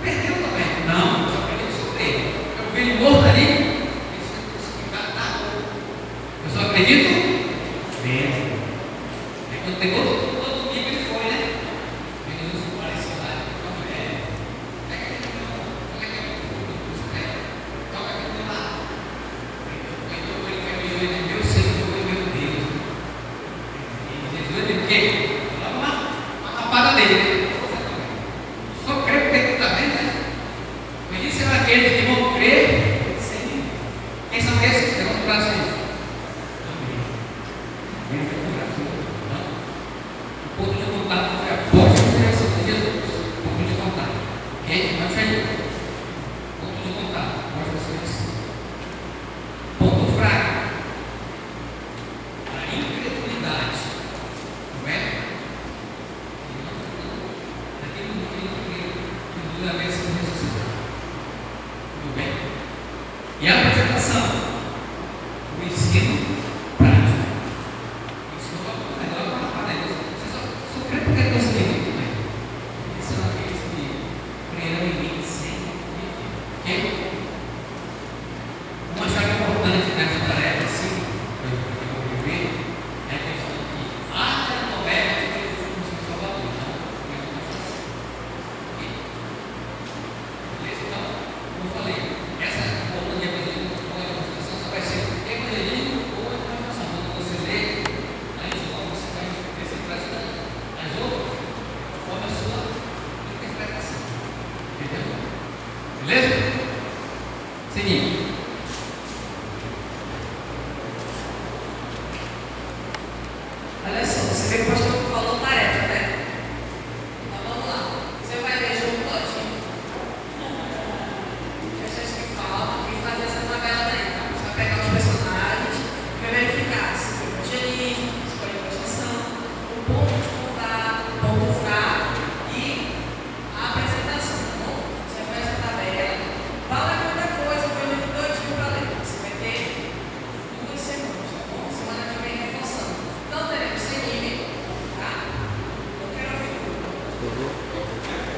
Perdeu o Tomé. Não, só para ele sofrer. Eu vi ele morto ali. Eu só acredito vendo. Aí quando pegou todo domingo ele foi, né? Aí Jesus apareceu lá. Pega aquele não, pega aquele toca aquele lá. Aí ele foi meu Senhor e meu Deus. E Jesus ele o quê? Uma rapada dele. Só crê porque tu está vendo, né? Mas isso são aqueles que vão crer sem mim. Quem são esses? Levanta o braço aí. O ponto de contato foi a forte ressurreição de Jesus. Ponto de contato. Ok? Vai aí. Ponto de contato. Forte ressurreição. Ponto fraco. A incredulidade. Não é? Naquele mundo que não crê, que não deve ser ressuscitado. Tudo bem? E a apresentação? O ensino prático. Isso não é melhor para você só crê porque Deus tem muito bem. Eles são aqueles que crerão em mim sem viver. Ok? Uma chave importante nessa tarefa, assim, para eu viver, é a questão que até a novela de Jesus como seu Salvador. Não, é uma demonstração. Ok? Beleza? Então, como eu falei, essa coluna de evangelismo ou a demonstração só vai ser evangelismo ou a demonstração. Quando você lê, aí de novo você vai decifrar isso daí. As outras, conforme a sua interpretação. Entendeu? Beleza? Seguinte. Uhum.